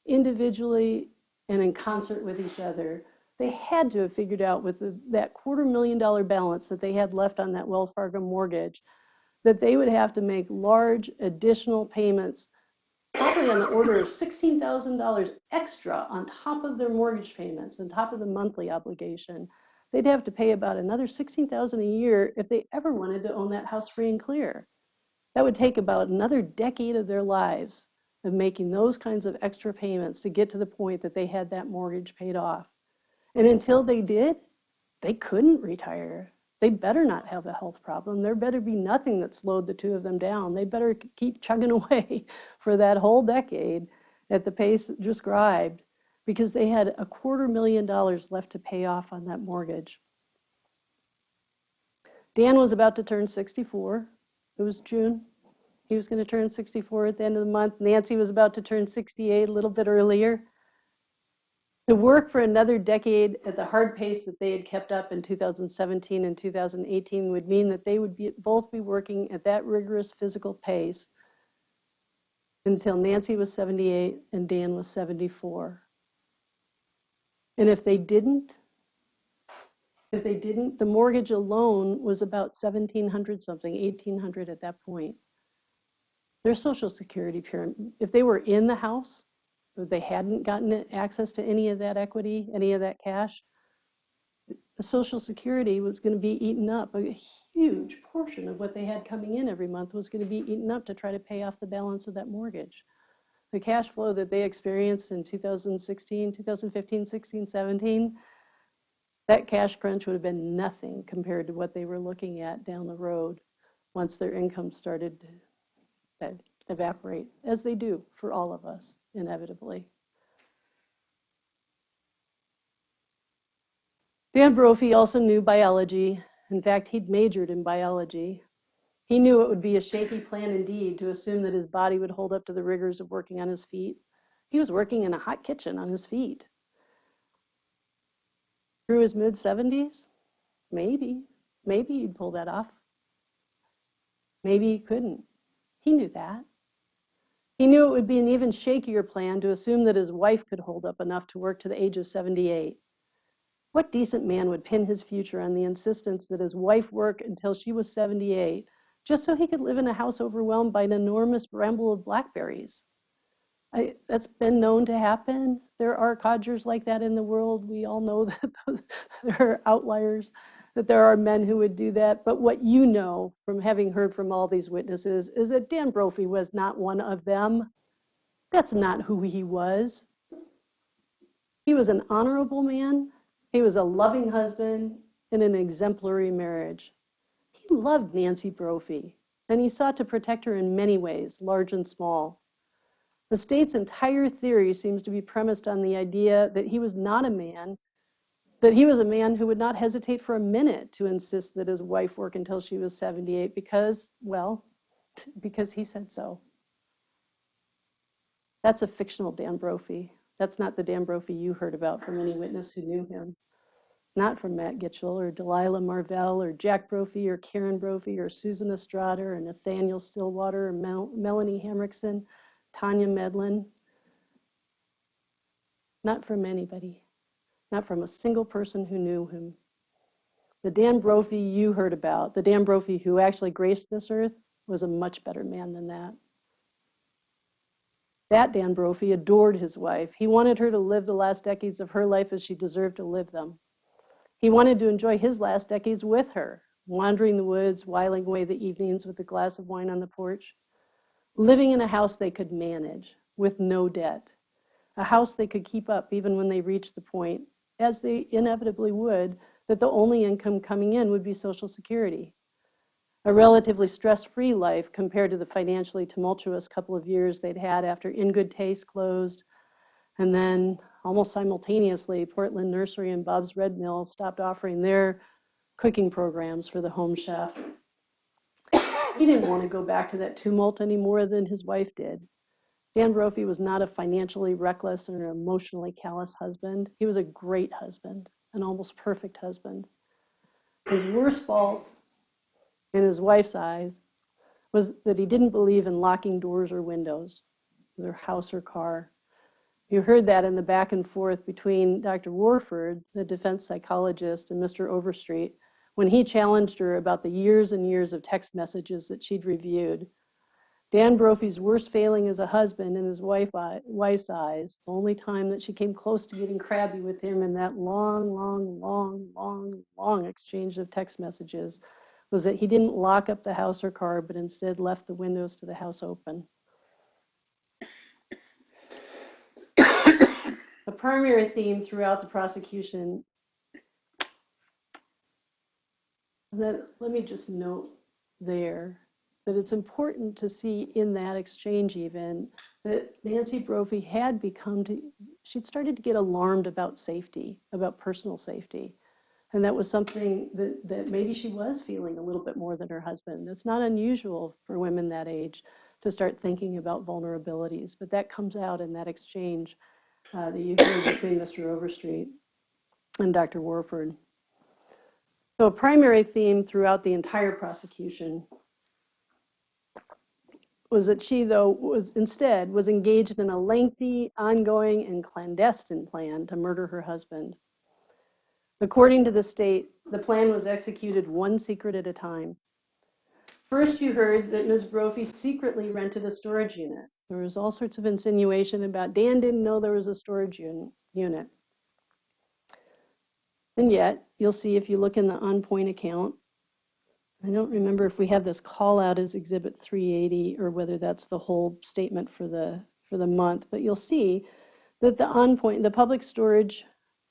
individually and in concert with each other, they had to have figured out with that $250,000 balance that they had left on that Wells Fargo mortgage, that they would have to make large additional payments, probably on the order of $16,000 extra on top of their mortgage payments, on top of the monthly obligation. They'd have to pay about another $16,000 a year if they ever wanted to own that house free and clear. That would take about another decade of their lives of making those kinds of extra payments to get to the point that they had that mortgage paid off. And until they did, they couldn't retire. They better not have a health problem. There better be nothing that slowed the two of them down. They better keep chugging away for that whole decade at the pace described, because they had $250,000 left to pay off on that mortgage. Dan was about to turn 64. It was June. He was going to turn 64 at the end of the month. Nancy was about to turn 68 a little bit earlier. To work for another decade at the hard pace that they had kept up in 2017 and 2018 would mean that they would both be working at that rigorous physical pace until Nancy was 78 and Dan was 74. And if they didn't, the mortgage alone was about $1,700 something, $1,800 at that point. Their Social Security pyramid, if they were in the house, if they hadn't gotten access to any of that equity, any of that cash, the Social Security was going to be eaten up. A huge portion of what they had coming in every month was going to be eaten up to try to pay off the balance of that mortgage. The cash flow that they experienced in 2016, 2015, 16, 17, that cash crunch would have been nothing compared to what they were looking at down the road once their income started to evaporate, as they do for all of us, inevitably. Dan Brophy also knew biology. In fact, he'd majored in biology. He knew it would be a shaky plan indeed to assume that his body would hold up to the rigors of working on his feet. He was working in a hot kitchen on his feet. Through his mid-70s, maybe he'd pull that off. Maybe he couldn't. He knew that. He knew it would be an even shakier plan to assume that his wife could hold up enough to work to the age of 78. What decent man would pin his future on the insistence that his wife work until she was 78, just so he could live in a house overwhelmed by an enormous bramble of blackberries? That's been known to happen. There are codgers like that in the world. We all know that there are outliers, that there are men who would do that. But what you know from having heard from all these witnesses is that Dan Brophy was not one of them. That's not who he was. He was an honorable man. He was a loving husband in an exemplary marriage. He loved Nancy Brophy, and he sought to protect her in many ways, large and small. The state's entire theory seems to be premised on the idea that he was not a man, that he was a man who would not hesitate for a minute to insist that his wife work until she was 78 because, well, because he said so. That's a fictional Dan Brophy. That's not the Dan Brophy you heard about from any witness who knew him. Not from Matt Gitchell or Delilah Marvell or Jack Brophy or Karen Brophy or Susan Estrada or Nathaniel Stillwater or Melanie Hamrickson, Tanya Medlin. Not from anybody. Not from a single person who knew him. The Dan Brophy you heard about, the Dan Brophy who actually graced this earth, was a much better man than that. That Dan Brophy adored his wife. He wanted her to live the last decades of her life as she deserved to live them. He wanted to enjoy his last decades with her, wandering the woods, whiling away the evenings with a glass of wine on the porch, living in a house they could manage with no debt, a house they could keep up even when they reached the point, as they inevitably would, that the only income coming in would be Social Security. a relatively stress-free life compared to the financially tumultuous couple of years they'd had after In Good Taste closed, and then almost simultaneously, Portland Nursery and Bob's Red Mill stopped offering their cooking programs for the home chef. He didn't want to go back to that tumult any more than his wife did. Dan Brophy was not a financially reckless or emotionally callous husband. He was a great husband, an almost perfect husband. His worst fault, in his wife's eyes, was that he didn't believe in locking doors or windows, their house or car. You heard that in the back and forth between Dr. Warford, the defense psychologist, and Mr. Overstreet, when he challenged her about the years and years of text messages that she'd reviewed. Dan Brophy's worst failing as a husband in his wife's eyes, the only time that she came close to getting crabby with him in that long exchange of text messages, was that he didn't lock up the house or car, but instead left the windows to the house open. A primary theme throughout the prosecution, let me just note there that it's important to see in that exchange even that Nancy Brophy had she'd started to get alarmed about safety, about personal safety. And that was something that maybe she was feeling a little bit more than her husband. It's not unusual for women that age to start thinking about vulnerabilities, but that comes out in that exchange that you heard between Mr. Overstreet and Dr. Warford. So a primary theme throughout the entire prosecution was that she, though, was engaged in a lengthy, ongoing, and clandestine plan to murder her husband. According to the state, the plan was executed one secret at a time. First, you heard that Ms. Brophy secretly rented a storage unit. There was all sorts of insinuation about Dan didn't know there was a storage unit. And yet, you'll see if you look in the on-point account, I don't remember if we have this call out as Exhibit 380 or whether that's the whole statement for the month, but you'll see that the public storage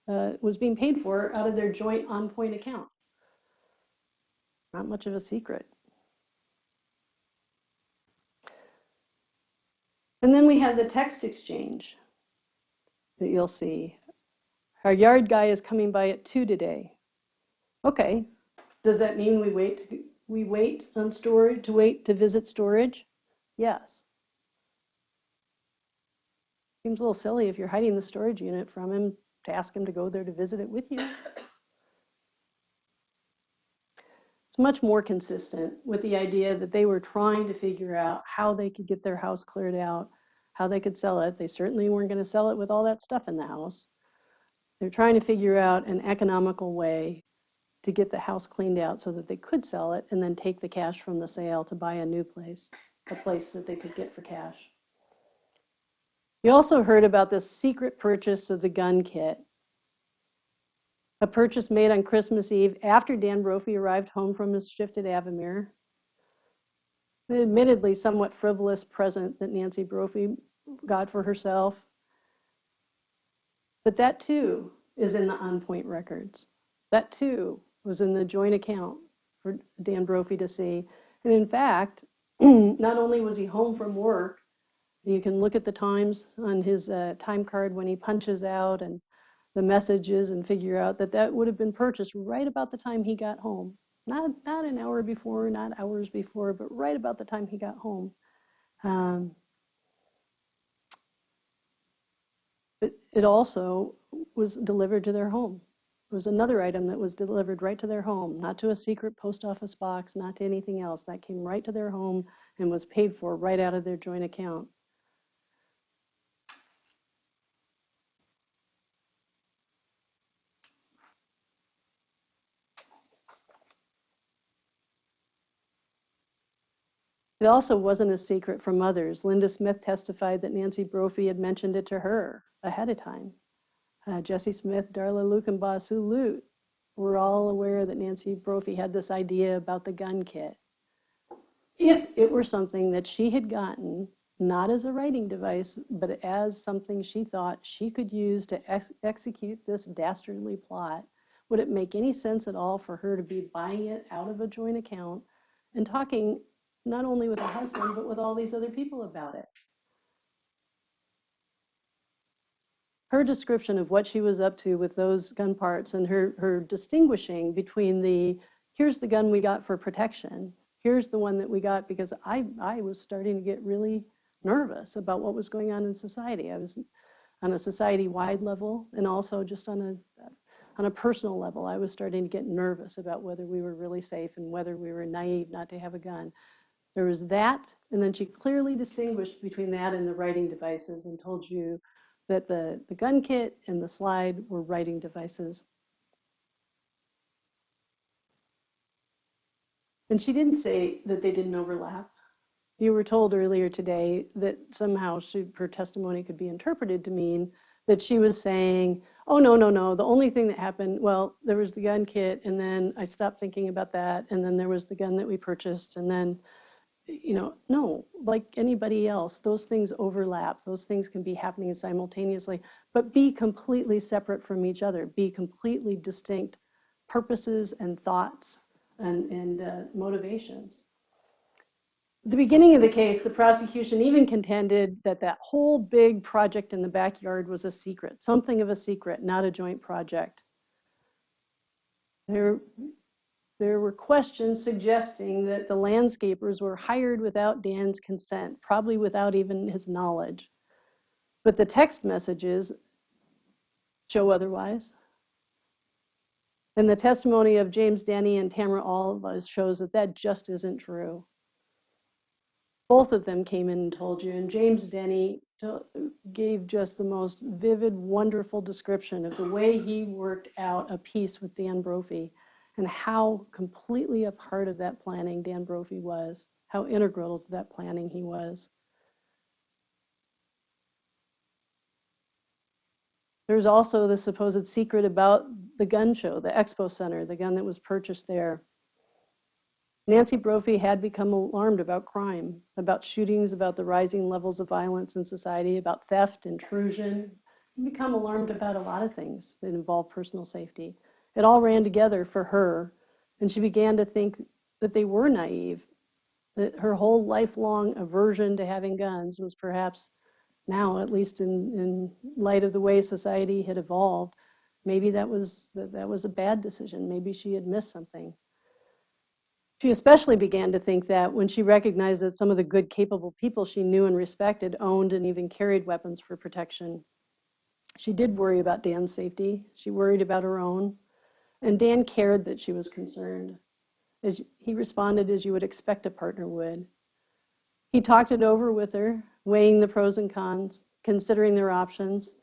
was being paid for out of their joint on-point account. Not much of a secret. And then we have the text exchange that you'll see. Our yard guy is coming by at 2 today. Okay, does that mean we wait on storage to visit storage? Yes. Seems a little silly if you're hiding the storage unit from him to ask him to go there to visit it with you. It's much more consistent with the idea that they were trying to figure out how they could get their house cleared out, how they could sell it. They certainly weren't going to sell it with all that stuff in the house. They're trying to figure out an economical way to get the house cleaned out so that they could sell it and then take the cash from the sale to buy a new place, a place that they could get for cash. You also heard about this secret purchase of the gun kit, a purchase made on Christmas Eve after Dan Brophy arrived home from his shift at Avamere. An admittedly somewhat frivolous present that Nancy Brophy got for herself. But that too is in the on-point records. That too was in the joint account for Dan Brophy to see. And in fact, not only was he home from work, you can look at the times on his time card when he punches out and the messages and figure out that would have been purchased right about the time he got home. Not an hour before, not hours before, but right about the time he got home. But it also was delivered to their home. It was another item that was delivered right to their home, not to a secret post office box, not to anything else. That came right to their home and was paid for right out of their joint account. It also wasn't a secret from others. Linda Smith testified that Nancy Brophy had mentioned it to her ahead of time. Jesse Smith, Darla Luke, and Basu Lute were all aware that Nancy Brophy had this idea about the gun kit. If it were something that she had gotten, not as a writing device, but as something she thought she could use to execute this dastardly plot, would it make any sense at all for her to be buying it out of a joint account and talking not only with her husband, but with all these other people about it. Her description of what she was up to with those gun parts and her distinguishing between here's the gun we got for protection, here's the one that we got because I was starting to get really nervous about what was going on in society. I was on a society-wide level and also just on a personal level. I was starting to get nervous about whether we were really safe and whether we were naive not to have a gun. There was that, and then she clearly distinguished between that and the writing devices and told you that the gun kit and the slide were writing devices. And she didn't say that they didn't overlap. You were told earlier today that somehow her testimony could be interpreted to mean that she was saying, oh, no, no, no, the only thing that happened, well, there was the gun kit, and then I stopped thinking about that, and then there was the gun that we purchased, and then, no, like anybody else, those things overlap. Those things can be happening simultaneously, but be completely separate from each other, be completely distinct purposes and thoughts and motivations. At the beginning of the case, the prosecution even contended that that whole big project in the backyard was a secret, something of a secret, not a joint project. There were questions suggesting that the landscapers were hired without Dan's consent, probably without even his knowledge. But the text messages show otherwise. And the testimony of James Denny and Tamara Oliva shows that that just isn't true. Both of them came in and told you, and James Denny gave just the most vivid, wonderful description of the way he worked out a piece with Dan Brophy and how completely a part of that planning Dan Brophy was, how integral to that planning he was. There's also the supposed secret about the gun show, the expo center, the gun that was purchased there. Nancy Brophy had become alarmed about crime, about shootings, about the rising levels of violence in society, about theft, intrusion. She'd become alarmed about a lot of things that involve personal safety. It all ran together for her, and she began to think that they were naive, that her whole lifelong aversion to having guns was perhaps now, at least in light of the way society had evolved, maybe that was a bad decision. Maybe she had missed something. She especially began to think that when she recognized that some of the good, capable people she knew and respected owned and even carried weapons for protection. She did worry about Dan's safety. She worried about her own. And Dan cared that she was concerned. He responded as you would expect a partner would. He talked it over with her, weighing the pros and cons, considering their options.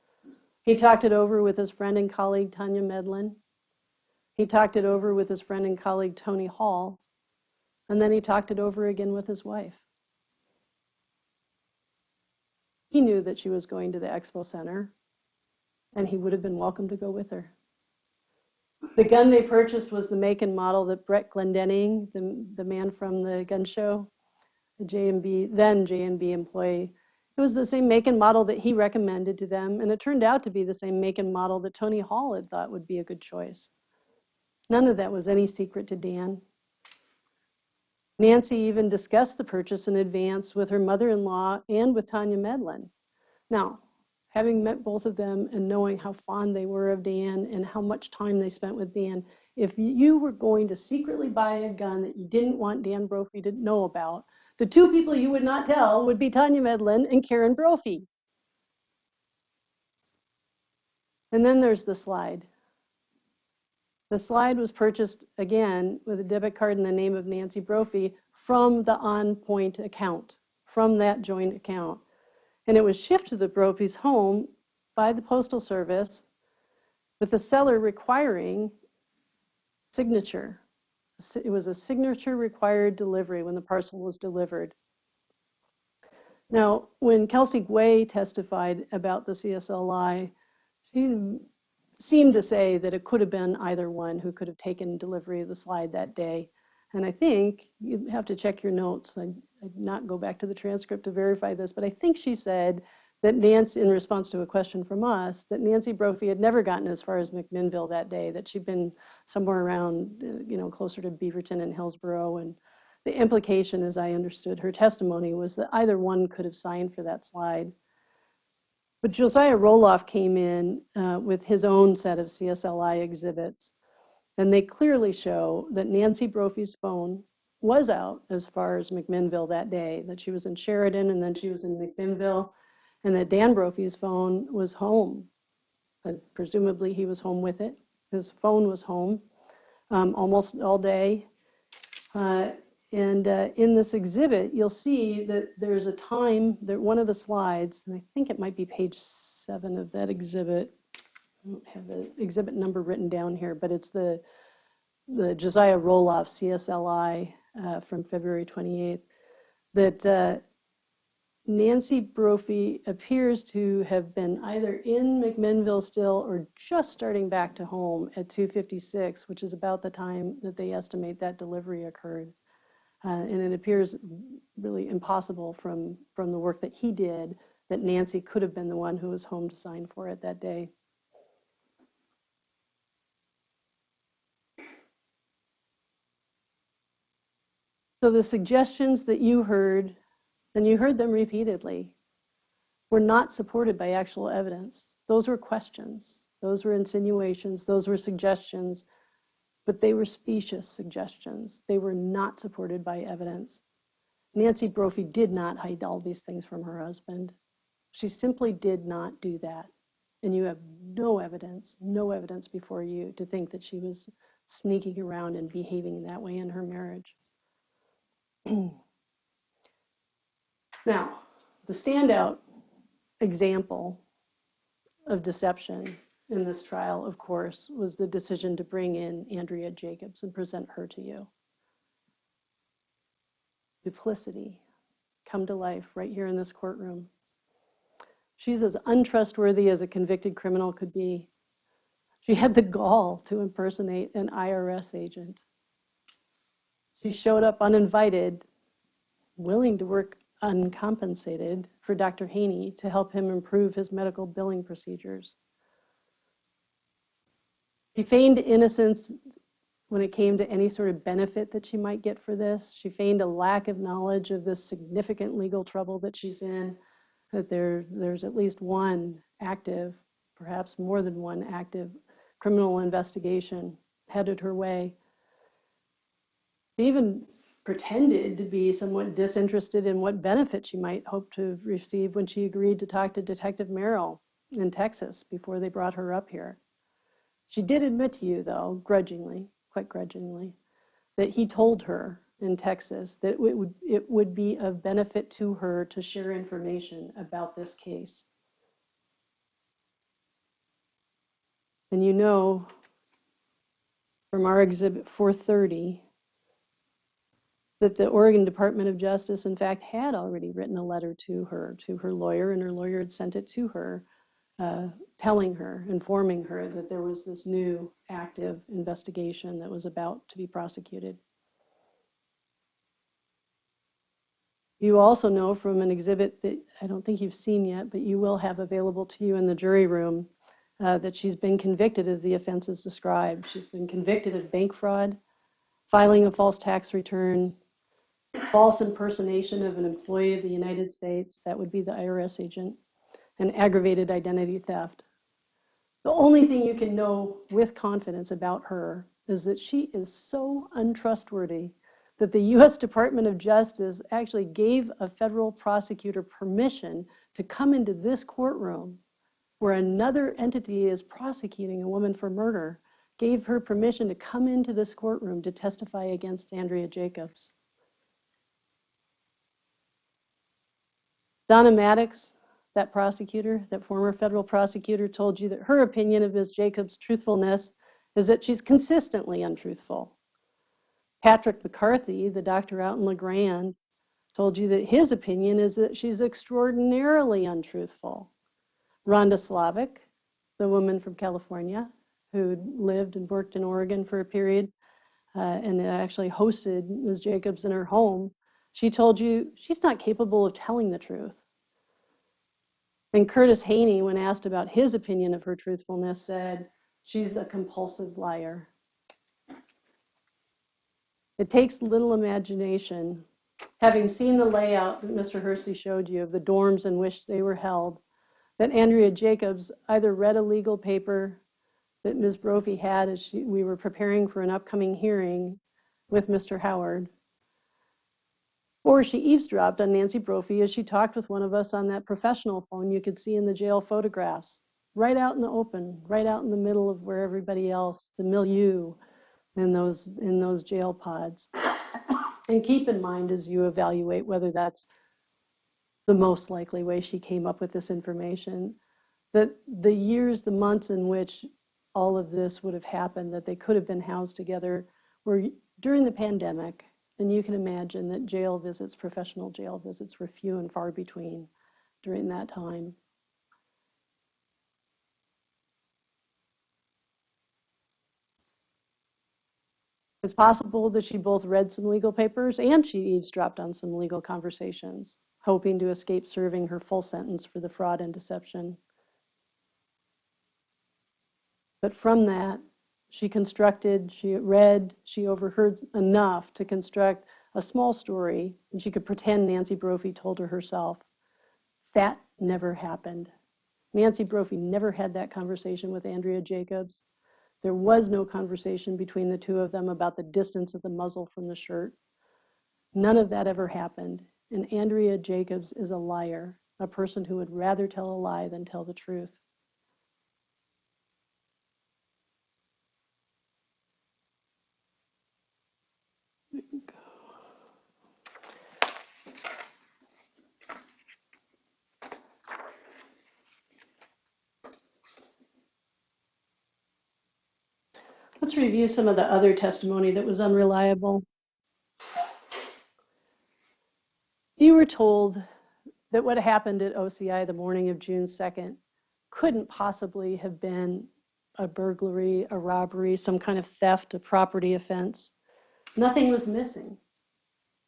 He talked it over with his friend and colleague, Tanya Medlin. He talked it over with his friend and colleague, Tony Hall. And then he talked it over again with his wife. He knew that she was going to the expo center, and he would have been welcome to go with her. The gun they purchased was the make and model that Brett Glendenning, the man from the gun show, the then J&B employee, it was the same make and model that he recommended to them, and it turned out to be the same make and model that Tony Hall had thought would be a good choice. None of that was any secret to Dan. Nancy even discussed the purchase in advance with her mother-in-law and with Tanya Medlin. Now, having met both of them and knowing how fond they were of Dan and how much time they spent with Dan, if you were going to secretly buy a gun that you didn't want Dan Brophy to know about, the two people you would not tell would be Tanya Medlin and Karen Brophy. And then there's the slide. The slide was purchased, again, with a debit card in the name of Nancy Brophy from the On Point account, from that joint account. And it was shipped to the Brophy's home by the Postal Service with the seller requiring signature. It was a signature required delivery when the parcel was delivered. Now, when Kelsey Gway testified about the CSLI, she seemed to say that it could have been either one who could have taken delivery of the slide that day. And I think you have to check your notes. I'd not go back to the transcript to verify this, but I think she said that Nancy, in response to a question from us, that Nancy Brophy had never gotten as far as McMinnville that day, that she'd been somewhere around, closer to Beaverton and Hillsborough, and The implication, as I understood her testimony, was that either one could have signed for that slide. But Josiah Roloff came in with his own set of CSLI exhibits, and they clearly show that Nancy Brophy's phone was out as far as McMinnville that day, that she was in Sheridan and then she was in McMinnville, and that Dan Brophy's phone was home. Presumably he was home with it. His phone was home almost all day. In this exhibit, you'll see that there's a time that one of the slides, and I think it might be page 7 of that exhibit. I don't have the exhibit number written down here, but it's the Josiah Roloff CSLI from February 28th, that Nancy Brophy appears to have been either in McMinnville still or just starting back to home at 2:56, which is about the time that they estimate that delivery occurred. And it appears really impossible from the work that he did that Nancy could have been the one who was home to sign for it that day. So the suggestions that you heard, and you heard them repeatedly, were not supported by actual evidence. Those were questions. Those were insinuations. Those were suggestions. But they were specious suggestions. They were not supported by evidence. Nancy Brophy did not hide all these things from her husband. She simply did not do that. And you have no evidence before you to think that she was sneaking around and behaving in that way in her marriage. Now, the standout example of deception in this trial, of course, was the decision to bring in Andrea Jacobs and present her to you. Duplicity come to life right here in this courtroom. She's as untrustworthy as a convicted criminal could be. She had the gall to impersonate an IRS agent. She showed up uninvited, willing to work uncompensated for Dr. Haney to help him improve his medical billing procedures. She feigned innocence when it came to any sort of benefit that she might get for this. She feigned a lack of knowledge of this significant legal trouble that she's in, that there's at least one active, perhaps more than one active criminal investigation headed her way. She even pretended to be somewhat disinterested in what benefit she might hope to receive when she agreed to talk to Detective Merrill in Texas before they brought her up here. She did admit to you, though, grudgingly, quite grudgingly, that he told her in Texas that it would be of benefit to her to share information about this case. And you know from our exhibit 430 that the Oregon Department of Justice, in fact, had already written a letter to her lawyer, and her lawyer had sent it to her, telling her, informing her that there was this new active investigation that was about to be prosecuted. You also know from an exhibit that I don't think you've seen yet, but you will have available to you in the jury room, that she's been convicted of the offenses described. She's been convicted of bank fraud, filing a false tax return, false impersonation of an employee of the United States, that would be the IRS agent, and aggravated identity theft. The only thing you can know with confidence about her is that she is so untrustworthy that the U.S. Department of Justice actually gave a federal prosecutor permission to come into this courtroom where another entity is prosecuting a woman for murder, gave her permission to come into this courtroom to testify against Andrea Jacobs. Donna Maddox, that prosecutor, that former federal prosecutor, told you that her opinion of Ms. Jacobs' truthfulness is that she's consistently untruthful. Patrick McCarthy, the doctor out in LeGrand, told you that his opinion is that she's extraordinarily untruthful. Rhonda Slavic, the woman from California who lived and worked in Oregon for a period and actually hosted Ms. Jacobs in her home, she told you she's not capable of telling the truth. And Curtis Haney, when asked about his opinion of her truthfulness, said she's a compulsive liar. It takes little imagination. Having seen the layout that Mr. Hersey showed you of the dorms in which they were held, that Andrea Jacobs either read a legal paper that Ms. Brophy had as we were preparing for an upcoming hearing with Mr. Howard, or she eavesdropped on Nancy Brophy as she talked with one of us on that professional phone you could see in the jail photographs, right out in the open, right out in the middle of where everybody else, the milieu in those jail pods. And keep in mind as you evaluate whether that's the most likely way she came up with this information, that the years, the months in which all of this would have happened, that they could have been housed together, were during the pandemic. And you can imagine that jail visits, professional jail visits, were few and far between during that time. It's possible that she both read some legal papers and she eavesdropped on some legal conversations, hoping to escape serving her full sentence for the fraud and deception. But from that, she constructed, she read, she overheard enough to construct a small story, and she could pretend Nancy Brophy told her herself. That never happened. Nancy Brophy never had that conversation with Andrea Jacobs. There was no conversation between the two of them about the distance of the muzzle from the shirt. None of that ever happened. And Andrea Jacobs is a liar, a person who would rather tell a lie than tell the truth. Let's review some of the other testimony that was unreliable. You were told that what happened at OCI the morning of June 2nd couldn't possibly have been a burglary, a robbery, some kind of theft, a property offense. Nothing was missing.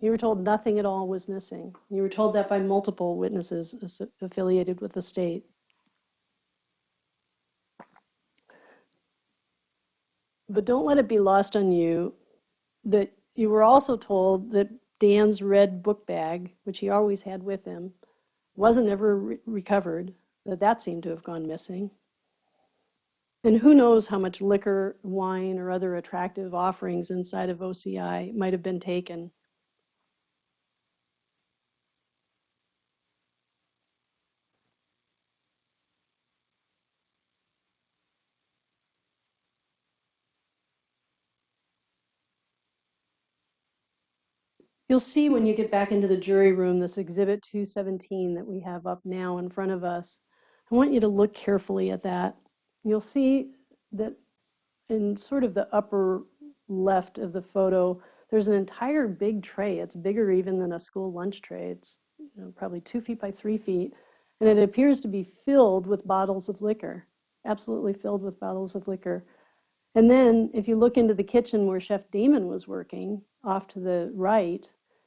You were told nothing at all was missing. You were told that by multiple witnesses affiliated with the state. But don't let it be lost on you that you were also told that Dan's red book bag, which he always had with him, wasn't ever recovered, that seemed to have gone missing. And who knows how much liquor, wine, or other attractive offerings inside of OCI might have been taken. You'll see when you get back into the jury room, this Exhibit 217 that we have up now in front of us. I want you to look carefully at that. You'll see that in sort of the upper left of the photo, there's an entire big tray. It's bigger even than a school lunch tray. It's probably 2 feet by 3 feet. And it appears to be filled with bottles of liquor, absolutely filled with bottles of liquor. And then if you look into the kitchen where Chef Damon was working, off to the right,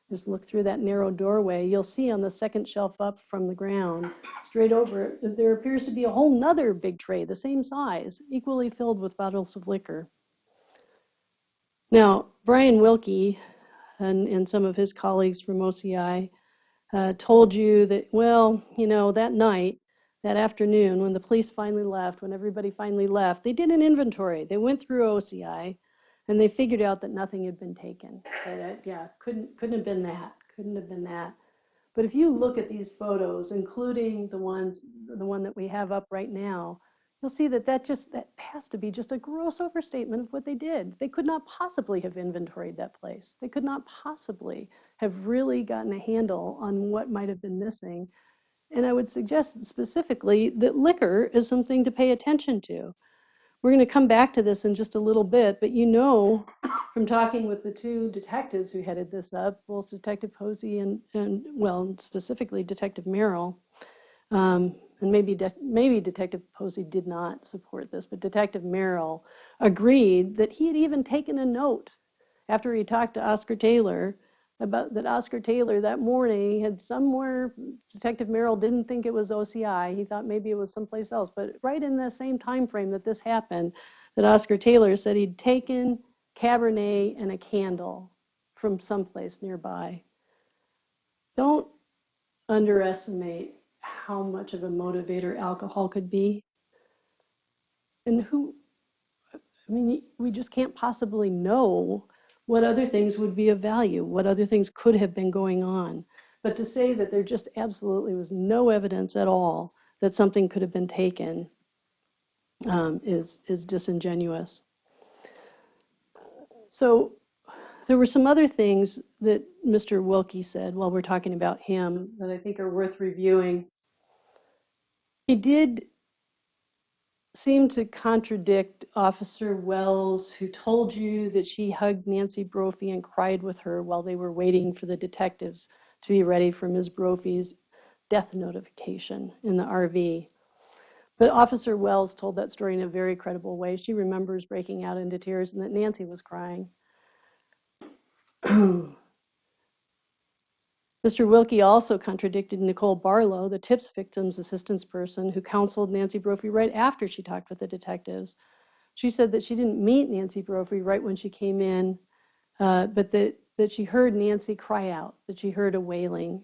just look through that narrow doorway, you'll see on the second shelf up from the ground, straight over it, there appears to be a whole nother big tray, the same size, equally filled with bottles of liquor. Now, Brian Wilkie and some of his colleagues from OCI told you that, well, that night, that afternoon, when the police finally left, when everybody finally left, they did an inventory. They went through OCI, and they figured out that nothing had been taken. Yeah, couldn't have been that. Couldn't have been that. But if you look at these photos, including the one that we have up right now, you'll see that has to be just a gross overstatement of what they did. They could not possibly have inventoried that place. They could not possibly have really gotten a handle on what might have been missing. And I would suggest specifically that liquor is something to pay attention to. We're going to come back to this in just a little bit, but from talking with the two detectives who headed this up, both Detective Posey and specifically Detective Merrill, and maybe Detective Posey did not support this, but Detective Merrill agreed that he had even taken a note after he talked to Oscar Taylor about that Oscar Taylor that morning had somewhere, Detective Merrill didn't think it was OCI. He thought maybe it was someplace else. But right in the same time frame that this happened, that Oscar Taylor said he'd taken Cabernet and a candle. from someplace nearby. Don't underestimate how much of a motivator alcohol could be. And we just can't possibly know what other things would be of value, what other things could have been going on. But to say that there just absolutely was no evidence at all that something could have been taken is disingenuous. So there were some other things that Mr. Wilkie said while we're talking about him that I think are worth reviewing. He did seem to contradict Officer Wells, who told you that she hugged Nancy Brophy and cried with her while they were waiting for the detectives to be ready for Ms. Brophy's death notification in the RV. But Officer Wells told that story in a very credible way. She remembers breaking out into tears and that Nancy was crying. Mr. Wilkie also contradicted Nicole Barlow, the TIPS victim's assistance person who counseled Nancy Brophy right after she talked with the detectives. She said that she didn't meet Nancy Brophy right when she came in, but that she heard Nancy cry out, that she heard a wailing.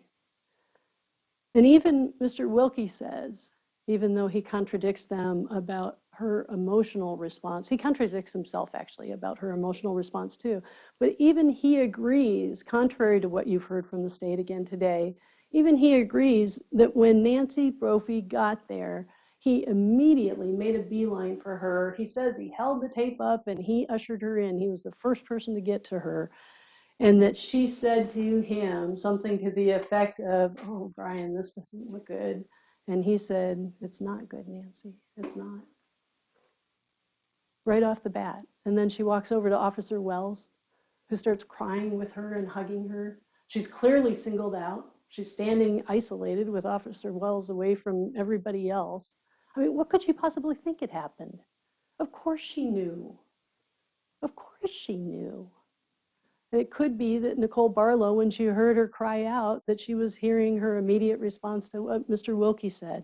And even Mr. Wilkie says, even though he contradicts them about her emotional response, he contradicts himself actually about her emotional response too, but even he agrees, contrary to what you've heard from the state again today, even he agrees that when Nancy Brophy got there, he immediately made a beeline for her. He says he held the tape up and he ushered her in. He was the first person to get to her. And that she said to him something to the effect of, "Oh, Brian, this doesn't look good." And he said, "It's not good, Nancy. It's not." Right off the bat. And then she walks over to Officer Wells, who starts crying with her and hugging her. She's clearly singled out. She's standing isolated with Officer Wells away from everybody else. I mean, what could she possibly think had happened? Of course she knew. Of course she knew. It could be that Nicole Barlow, when she heard her cry out, that she was hearing her immediate response to what Mr. Wilkie said.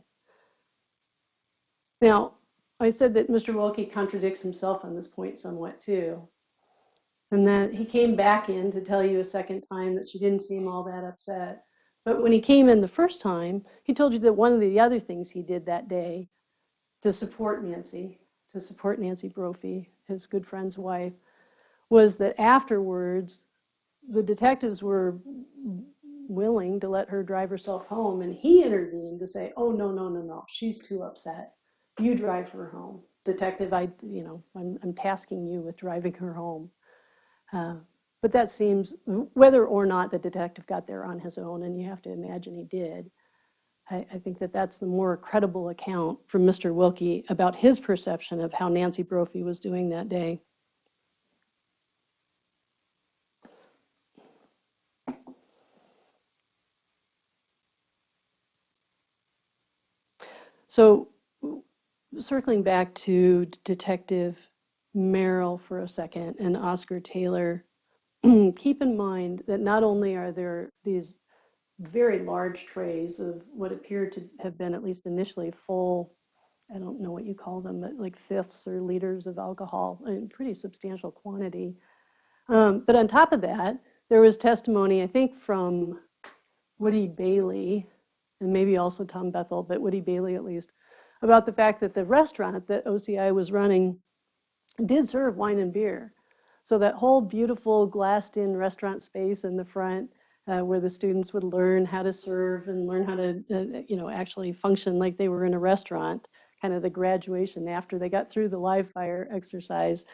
Now, I said that Mr. Wilkie contradicts himself on this point somewhat too. And that he came back in to tell you a second time that she didn't seem all that upset. But when he came in the first time, he told you that one of the other things he did that day to support Nancy Brophy, his good friend's wife, was that afterwards, the detectives were willing to let her drive herself home, and he intervened to say, "Oh, no, she's too upset. You drive her home. Detective, I'm tasking you with driving her home." But that seems, whether or not the detective got there on his own, and you have to imagine he did, I think that that's the more credible account from Mr. Wilkie about his perception of how Nancy Brophy was doing that day. So circling back to Detective Merrill for a second and Oscar Taylor, keep in mind that not only are there these very large trays of what appear to have been, at least initially, full, I don't know what you call them, but like fifths or liters of alcohol, in pretty substantial quantity. But on top of that, there was testimony, I think, from Woody Bailey, and maybe also Tom Bethel, but Woody Bailey at least, about the fact that the restaurant that OCI was running did serve wine and beer. So that whole beautiful glassed-in restaurant space in the front, where the students would learn how to serve and learn how to, actually function like they were in a restaurant, kind of the graduation after they got through the live fire exercise,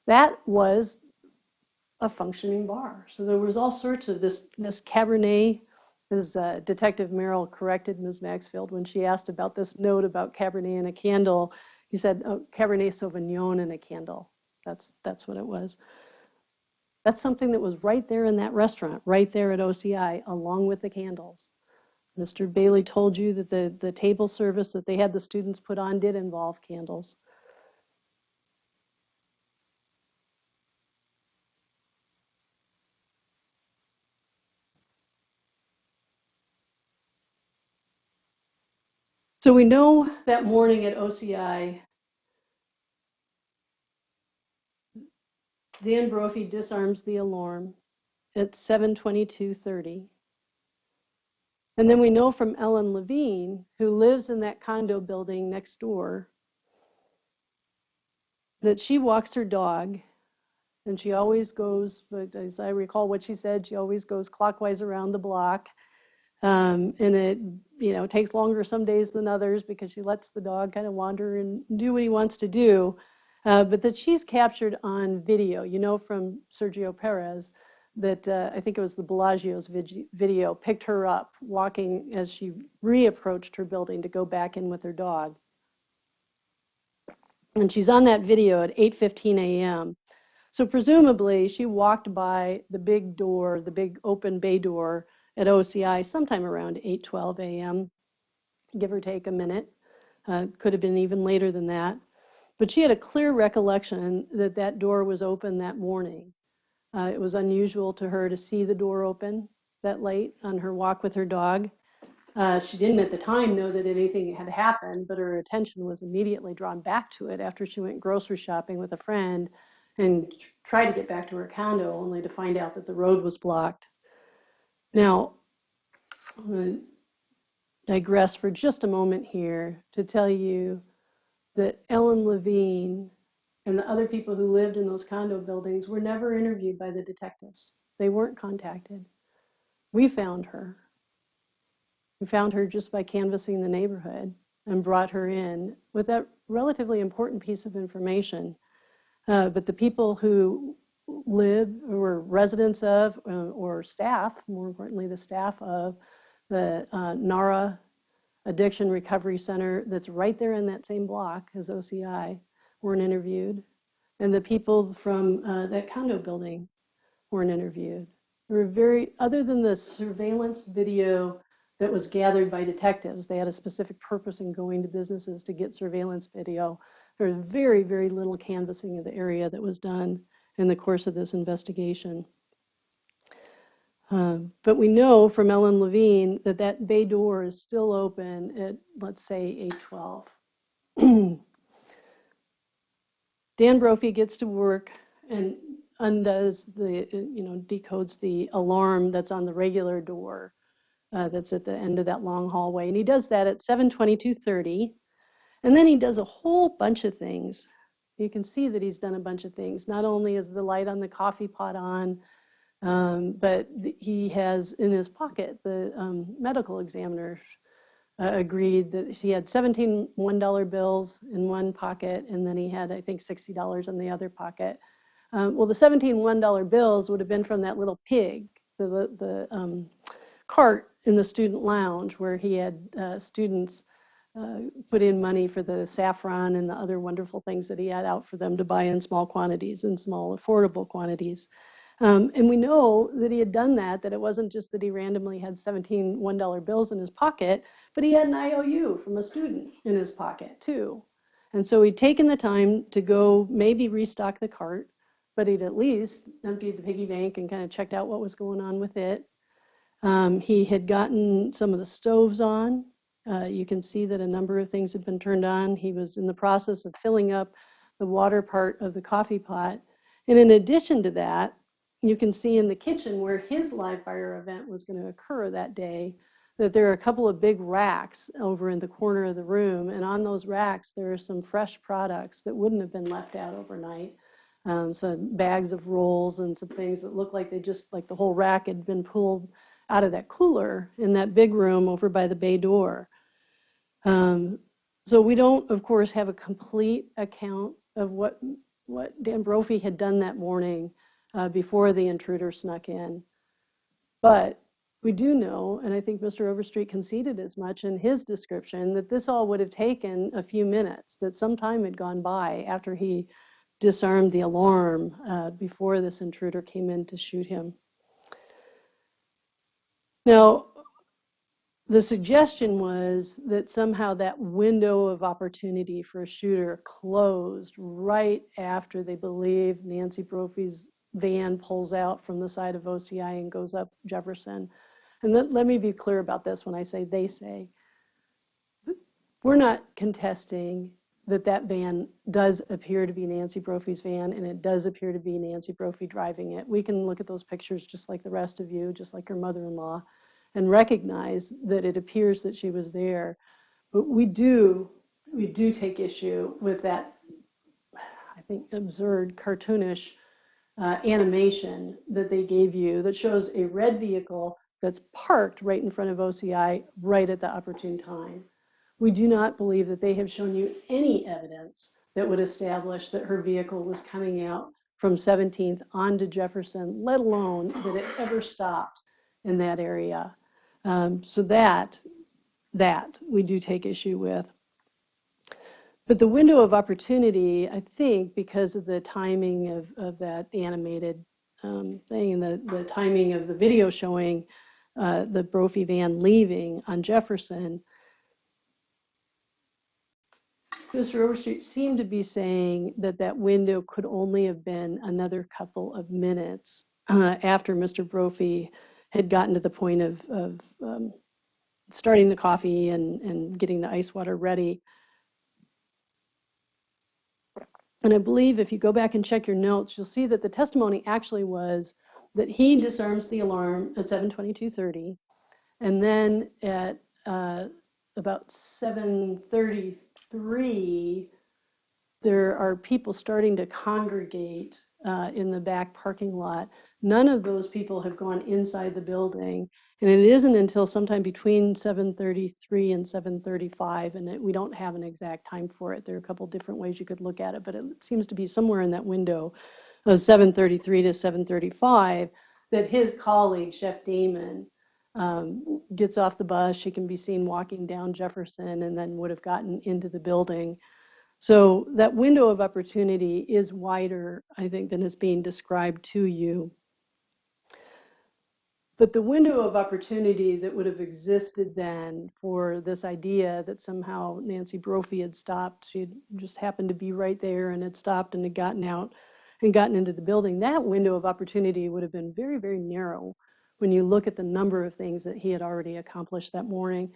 that was a functioning bar. So there was all sorts of this Cabernet, as Detective Merrill corrected Ms. Maxfield when she asked about this note about Cabernet and a candle. He said, "Oh, Cabernet Sauvignon and a candle." That's what it was. That's something that was right there in that restaurant, right there at OCI, along with the candles. Mr. Bailey told you that the table service that they had the students put on did involve candles. So we know that morning at OCI, Dan Brophy disarms the alarm. at 7:22:30. And then we know from Ellen Levine, who lives in that condo building next door, that she walks her dog, and she always goes, as I recall what she said, she always goes clockwise around the block. And it, takes longer some days than others because she lets the dog kind of wander and do what he wants to do. But that she's captured on video, from Sergio Perez, that I think it was the Bellagio's video, picked her up walking as she reapproached her building to go back in with her dog. And she's on that video at 8:15 a.m. So presumably she walked by the big door, the big open bay door at OCI sometime around 8:12 a.m., give or take a minute. Could have been even later than that. But she had a clear recollection that that door was open that morning. It was unusual to her to see the door open that late on her walk with her dog. She didn't at the time know that anything had happened, but her attention was immediately drawn back to it after she went grocery shopping with a friend and tried to get back to her condo, only to find out that the road was blocked. Now, I'm going to digress for just a moment here to tell you that Ellen Levine and the other people who lived in those condo buildings were never interviewed by the detectives. They weren't contacted. We found her. We found her just by canvassing the neighborhood and brought her in with that relatively important piece of information. But the people who lived, or were residents of, or staff, more importantly, the staff of the NARA Addiction Recovery Center that's right there in that same block as OCI, weren't interviewed. And the people from that condo building weren't interviewed. There were other than the surveillance video that was gathered by detectives, they had a specific purpose in going to businesses to get surveillance video. There was very, very little canvassing of the area that was done in the course of this investigation. But we know from Ellen Levine that that bay door is still open at, let's say, 8:12. Dan Brophy gets to work and undoes decodes the alarm that's on the regular door that's at the end of that long hallway. And he does that at 7:22:30. And then he does a whole bunch of things. You can see that he's done a bunch of things. Not only is the light on the coffee pot on, but he has in his pocket, the medical examiner agreed that he had 17 $1 bills in one pocket, and then he had, I think, $60 in the other pocket. Well, the 17 $1 bills would have been from that little pig, the cart in the student lounge where he had students put in money for the saffron and the other wonderful things that he had out for them to buy in small quantities and small affordable quantities. And we know that he had done that it wasn't just that he randomly had 17 $1 bills in his pocket, but he had an IOU from a student in his pocket too. And so he'd taken the time to go maybe restock the cart, but he'd at least emptied the piggy bank and kind of checked out what was going on with it. He had gotten some of the stoves on. You can see that a number of things had been turned on. He was in the process of filling up the water part of the coffee pot. And in addition to that, you can see in the kitchen where his live fire event was going to occur that day, that there are a couple of big racks over in the corner of the room. And on those racks, there are some fresh products that wouldn't have been left out overnight. Some bags of rolls and some things that look like the whole rack had been pulled out of that cooler in that big room over by the bay door. So we don't, of course, have a complete account of what Dan Brophy had done that morning before the intruder snuck in. But we do know, and I think Mr. Overstreet conceded as much in his description, that this all would have taken a few minutes, that some time had gone by after he disarmed the alarm before this intruder came in to shoot him. Now, the suggestion was that somehow that window of opportunity for a shooter closed right after they believe Nancy Brophy's van pulls out from the side of OCI and goes up Jefferson. And let me be clear about this when I say they say. We're not contesting that that van does appear to be Nancy Brophy's van, and it does appear to be Nancy Brophy driving it. We can look at those pictures just like the rest of you, just like her mother-in-law, and recognize that it appears that she was there. But we do take issue with that, I think, absurd, cartoonish animation that they gave you that shows a red vehicle that's parked right in front of OCI right at the opportune time. We do not believe that they have shown you any evidence that would establish that her vehicle was coming out from 17th onto Jefferson, let alone that it ever stopped in that area. So that we do take issue with. But the window of opportunity, I think, because of the timing of that animated thing and the timing of the video showing the Brophy van leaving on Jefferson, Mr. Overstreet seemed to be saying that that window could only have been another couple of minutes after Mr. Brophy had gotten to the point of starting the coffee and getting the ice water ready. And I believe if you go back and check your notes, you'll see that the testimony actually was that he disarms the alarm at 7:22:30, and then at about 7:33, there are people starting to congregate in the back parking lot. None of those people have gone inside the building, and it isn't until sometime between 7:33 and 7:35, and we don't have an exact time for it. There are a couple different ways you could look at it, but it seems to be somewhere in that window of 7:33 to 7:35 that his colleague, Chef Damon, gets off the bus. She can be seen walking down Jefferson and then would have gotten into the building. So that window of opportunity is wider, I think, than is being described to you. But the window of opportunity that would have existed then for this idea that somehow Nancy Brophy had stopped, she just happened to be right there and had stopped and had gotten out and gotten into the building, that window of opportunity would have been very, very narrow when you look at the number of things that he had already accomplished that morning.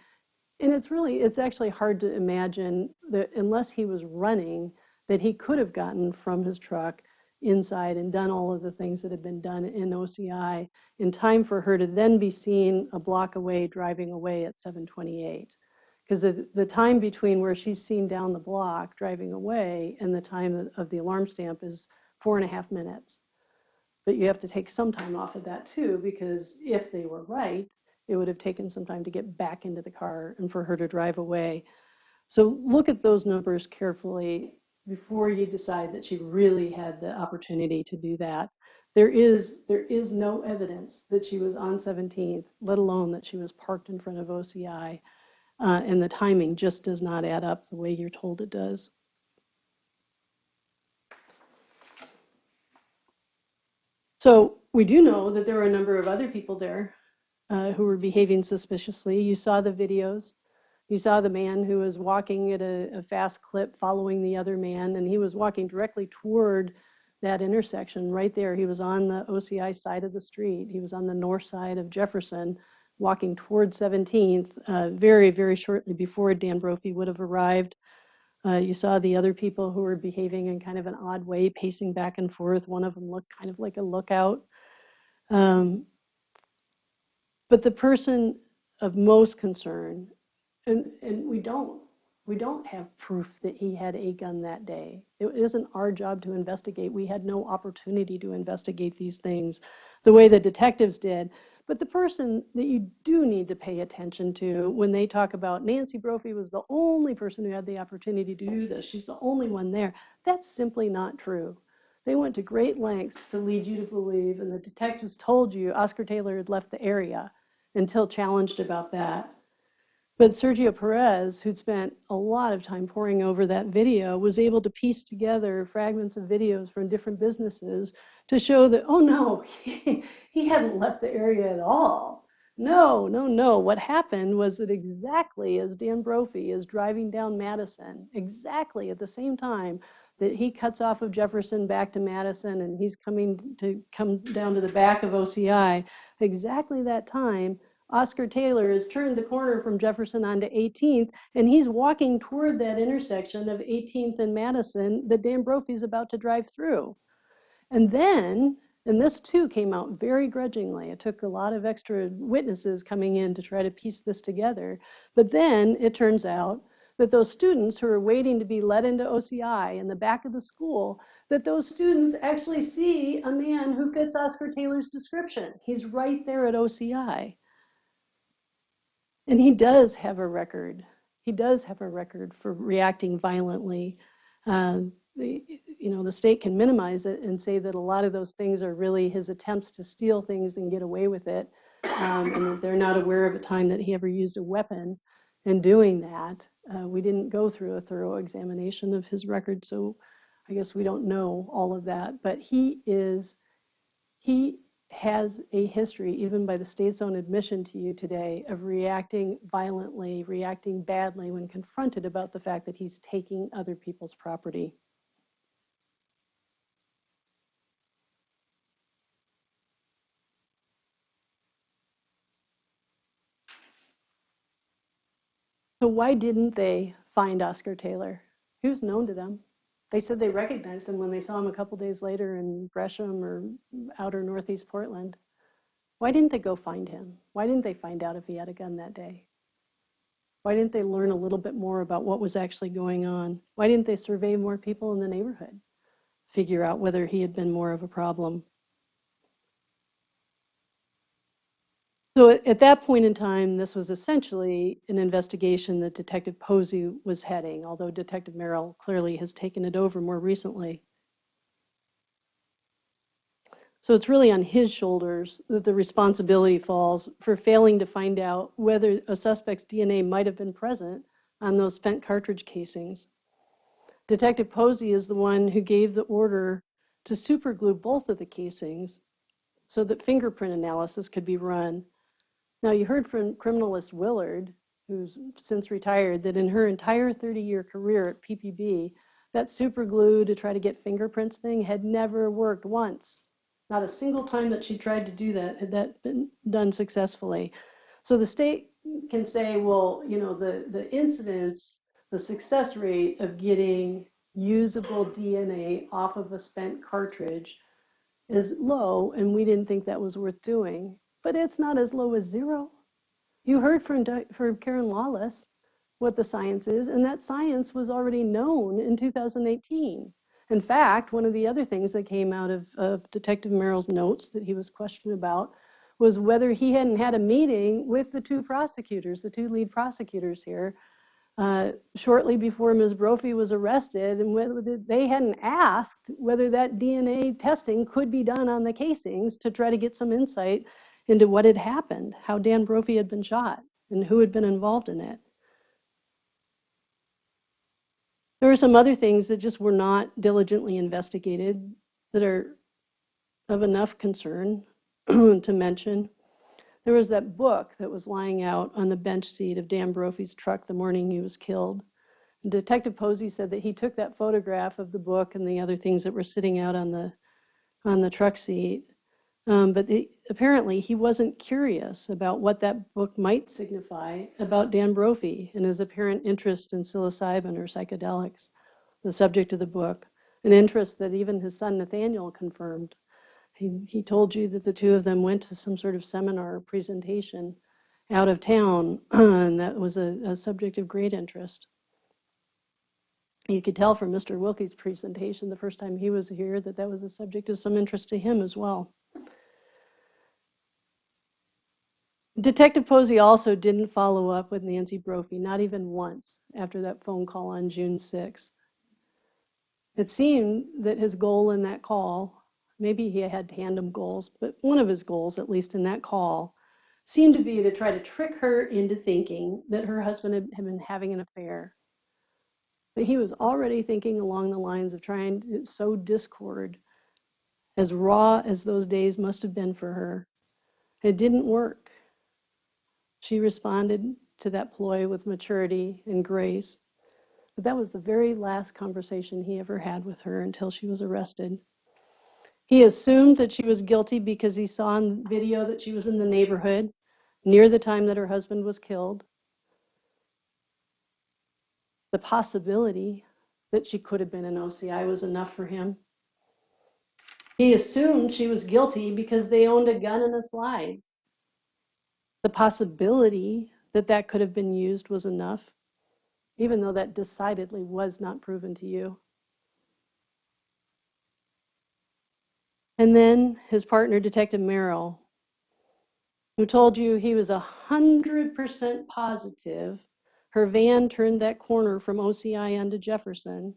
And it's actually hard to imagine that unless he was running, that he could have gotten from his truck inside and done all of the things that had been done in OCI in time for her to then be seen a block away driving away at 7:28. Because the time between where she's seen down the block driving away and the time of the alarm stamp is 4.5 minutes. But you have to take some time off of that too, because if they were right, it would have taken some time to get back into the car and for her to drive away. So look at those numbers carefully before you decide that she really had the opportunity to do that. There is no evidence that she was on 17th, let alone that she was parked in front of OCI, and the timing just does not add up the way you're told it does. So we do know that there were a number of other people there who were behaving suspiciously. You saw the videos. You saw the man who was walking at a fast clip following the other man, and he was walking directly toward that intersection right there. He was on the OCI side of the street. He was on the north side of Jefferson, walking toward 17th, very, very shortly before Dan Brophy would have arrived. You saw the other people who were behaving in kind of an odd way, pacing back and forth. One of them looked kind of like a lookout. But the person of most concern, and we don't have proof that he had a gun that day. It isn't our job to investigate. We had no opportunity to investigate these things the way the detectives did. But the person that you do need to pay attention to when they talk about Nancy Brophy was the only person who had the opportunity to do this, she's the only one there, that's simply not true. They went to great lengths to lead you to believe, and the detectives told you Oscar Taylor had left the area until challenged about that. But Sergio Perez, who'd spent a lot of time poring over that video, was able to piece together fragments of videos from different businesses to show that, oh no, he hadn't left the area at all. No. What happened was that exactly as Dan Brophy is driving down Madison, exactly at the same time that he cuts off of Jefferson back to Madison and he's come down to the back of OCI, exactly that time, Oscar Taylor has turned the corner from Jefferson onto 18th, and he's walking toward that intersection of 18th and Madison that Dan Brophy's about to drive through. And then, and this too came out very grudgingly. It took a lot of extra witnesses coming in to try to piece this together. But then it turns out that those students who are waiting to be let into OCI in the back of the school, that those students actually see a man who fits Oscar Taylor's description. He's right there at OCI. And he does have a record. He does have a record for reacting violently. The state can minimize it and say that a lot of those things are really his attempts to steal things and get away with it, and that they're not aware of a time that he ever used a weapon in doing that. We didn't go through a thorough examination of his record, so I guess we don't know all of that. But he has a history, even by the state's own admission to you today, of reacting violently, reacting badly when confronted about the fact that he's taking other people's property. So why didn't they find Oscar Taylor? He was known to them. They said they recognized him when they saw him a couple days later in Gresham or outer Northeast Portland. Why didn't they go find him? Why didn't they find out if he had a gun that day? Why didn't they learn a little bit more about what was actually going on? Why didn't they survey more people in the neighborhood? Figure out whether he had been more of a problem. So at that point in time, this was essentially an investigation that Detective Posey was heading, although Detective Merrill clearly has taken it over more recently. So it's really on his shoulders that the responsibility falls for failing to find out whether a suspect's DNA might have been present on those spent cartridge casings. Detective Posey is the one who gave the order to superglue both of the casings so that fingerprint analysis could be run. Now, you heard from criminalist Willard, who's since retired, that in her entire 30-year career at PPB, that super glue to try to get fingerprints thing had never worked once. Not a single time that she tried to do that had that been done successfully. So the state can say, well, the incidence, the success rate of getting usable DNA off of a spent cartridge is low, and we didn't think that was worth doing. But it's not as low as 0. You heard from Karen Lawless what the science is, and that science was already known in 2018. In fact, one of the other things that came out of Detective Merrill's notes that he was questioned about was whether he hadn't had a meeting with the two lead prosecutors here, shortly before Ms. Brophy was arrested, and whether they hadn't asked whether that DNA testing could be done on the casings to try to get some insight into what had happened, how Dan Brophy had been shot, and who had been involved in it. There were some other things that just were not diligently investigated that are of enough concern to mention. There was that book that was lying out on the bench seat of Dan Brophy's truck the morning he was killed. And Detective Posey said that he took that photograph of the book and the other things that were sitting out on the truck seat. But apparently he wasn't curious about what that book might signify about Dan Brophy and his apparent interest in psilocybin or psychedelics, the subject of the book, an interest that even his son Nathaniel confirmed. He told you that the two of them went to some sort of seminar or presentation out of town, and that was a subject of great interest. You could tell from Mr. Wilkie's presentation the first time he was here that that was a subject of some interest to him as well. Detective Posey also didn't follow up with Nancy Brophy, not even once, after that phone call on June 6th. It seemed that his goal in that call, maybe he had tandem goals, but one of his goals, at least in that call, seemed to be to try to trick her into thinking that her husband had been having an affair. But he was already thinking along the lines of trying to sow discord, as raw as those days must have been for her. It didn't work. She responded to that ploy with maturity and grace. But that was the very last conversation he ever had with her until she was arrested. He assumed that she was guilty because he saw on video that she was in the neighborhood. near the time that her husband was killed. The possibility that she could have been an OCI was enough for him. He assumed she was guilty because they owned a gun and a slide. The possibility that that could have been used was enough, even though that decidedly was not proven to you. And then his partner, Detective Merrill, who told you he was 100% positive her van turned that corner from OCI onto Jefferson.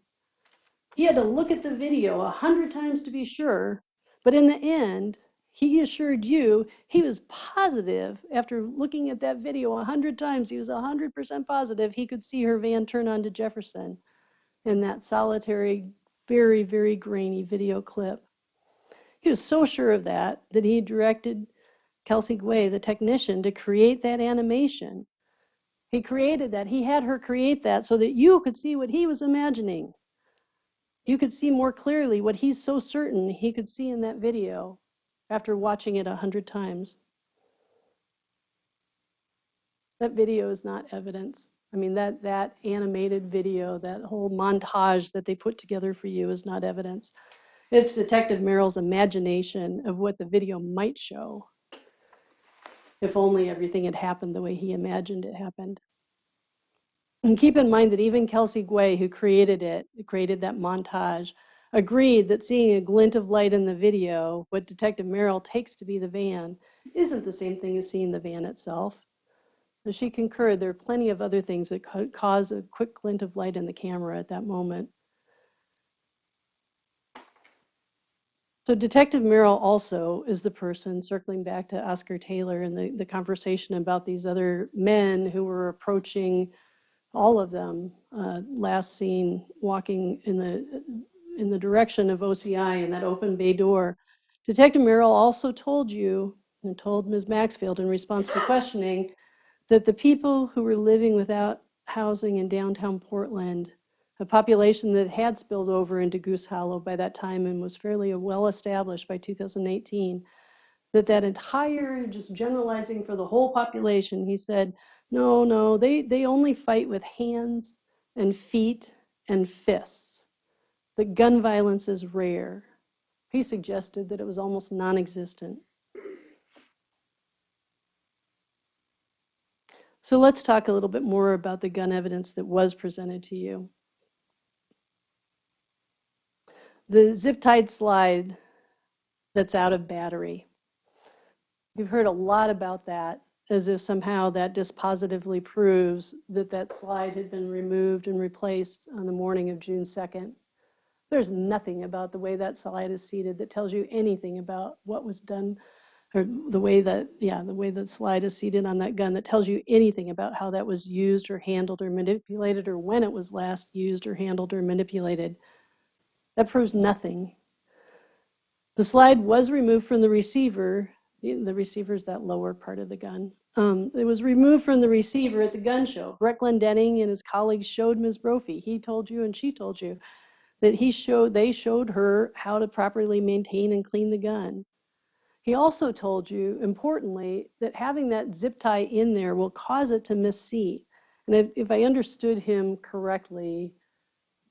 He had to look at the video 100 times to be sure, but in the end, he assured you he was positive. After looking at that video 100 times, he was 100% positive he could see her van turn onto Jefferson in that solitary, very, very grainy video clip. He was so sure of that that he directed Kelsey Guay, the technician, to create that animation. He created that. He had her create that so that you could see what he was imagining. You could see more clearly what he's so certain he could see in that video after watching it 100 times. That video is not evidence. I mean, that animated video, that whole montage that they put together for you is not evidence. It's Detective Merrill's imagination of what the video might show if only everything had happened the way he imagined it happened. And keep in mind that even Kelsey Guay, who created that montage, agreed that seeing a glint of light in the video, what Detective Merrill takes to be the van, isn't the same thing as seeing the van itself. As she concurred, there are plenty of other things that could cause a quick glint of light in the camera at that moment. So Detective Merrill also is the person, circling back to Oscar Taylor and the conversation about these other men who were approaching all of them, last seen walking in the direction of OCI in that open bay door. Detective Merrill also told you and told Ms. Maxfield in response to questioning that the people who were living without housing in downtown Portland, a population that had spilled over into Goose Hollow by that time and was fairly well established by 2018, that entire, just generalizing for the whole population, he said, no, they only fight with hands and feet and fists. The gun violence is rare. He suggested that it was almost non-existent. So let's talk a little bit more about the gun evidence that was presented to you. The zip-tied slide that's out of battery. You've heard a lot about that, as if somehow that dispositively proves that that slide had been removed and replaced on the morning of June 2nd. There's nothing about the way that slide is seated that tells you anything about what was done, or the way that slide is seated on that gun that tells you anything about how that was used or handled or manipulated, or when it was last used or handled or manipulated. That proves nothing. The slide was removed from the receiver. The receiver is that lower part of the gun. It was removed from the receiver at the gun show. Brett Glendenning and his colleagues showed Ms. Brophy. He told you and she told you that they showed her how to properly maintain and clean the gun. He also told you, importantly, that having that zip tie in there will cause it to misseat. And if I understood him correctly,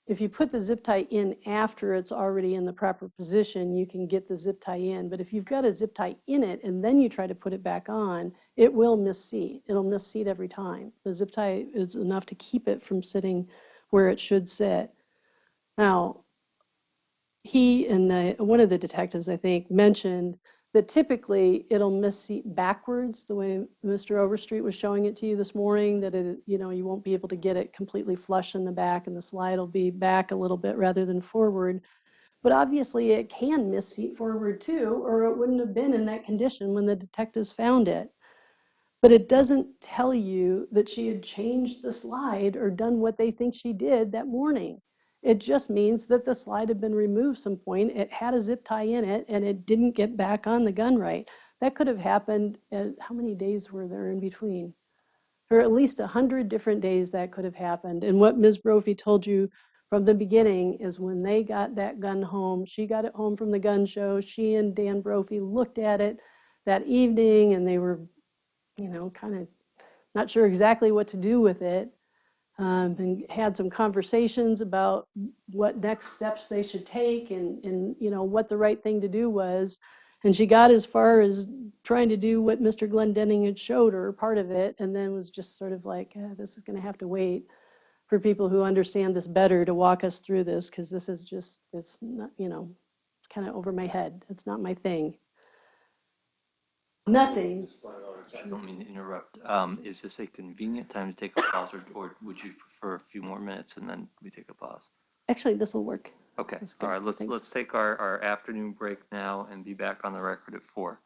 if you put the zip tie in after it's already in the proper position, you can get the zip tie in. But if you've got a zip tie in it and then you try to put it back on, it will misseat. It'll misseat every time. The zip tie is enough to keep it from sitting where it should sit. Now, he and one of the detectives, I think, mentioned that typically it'll misseat backwards, the way Mr. Overstreet was showing it to you this morning, that you won't be able to get it completely flush in the back and the slide will be back a little bit rather than forward. But obviously it can misseat forward too, or it wouldn't have been in that condition when the detectives found it. But it doesn't tell you that she had changed the slide or done what they think she did that morning. It just means that the slide had been removed some point, it had a zip tie in it, and it didn't get back on the gun right. That could have happened, how many days were there in between? For at least 100 different days that could have happened. And what Ms. Brophy told you from the beginning is when they got that gun home, she got it home from the gun show, she and Dan Brophy looked at it that evening and they were kind of not sure exactly what to do with it. And had some conversations about what next steps they should take and what the right thing to do was. And she got as far as trying to do what Mr. Glendenning had showed her, part of it, and then was just sort of like, this is going to have to wait for people who understand this better to walk us through this, because this is just, it's not, kind of over my head. It's not my thing. Nothing. I don't mean to interrupt. Is this a convenient time to take a pause, or would you prefer a few more minutes and then we take a pause? Actually, this will work. Okay. All right. Let's take our afternoon break now and be back on the record at 4.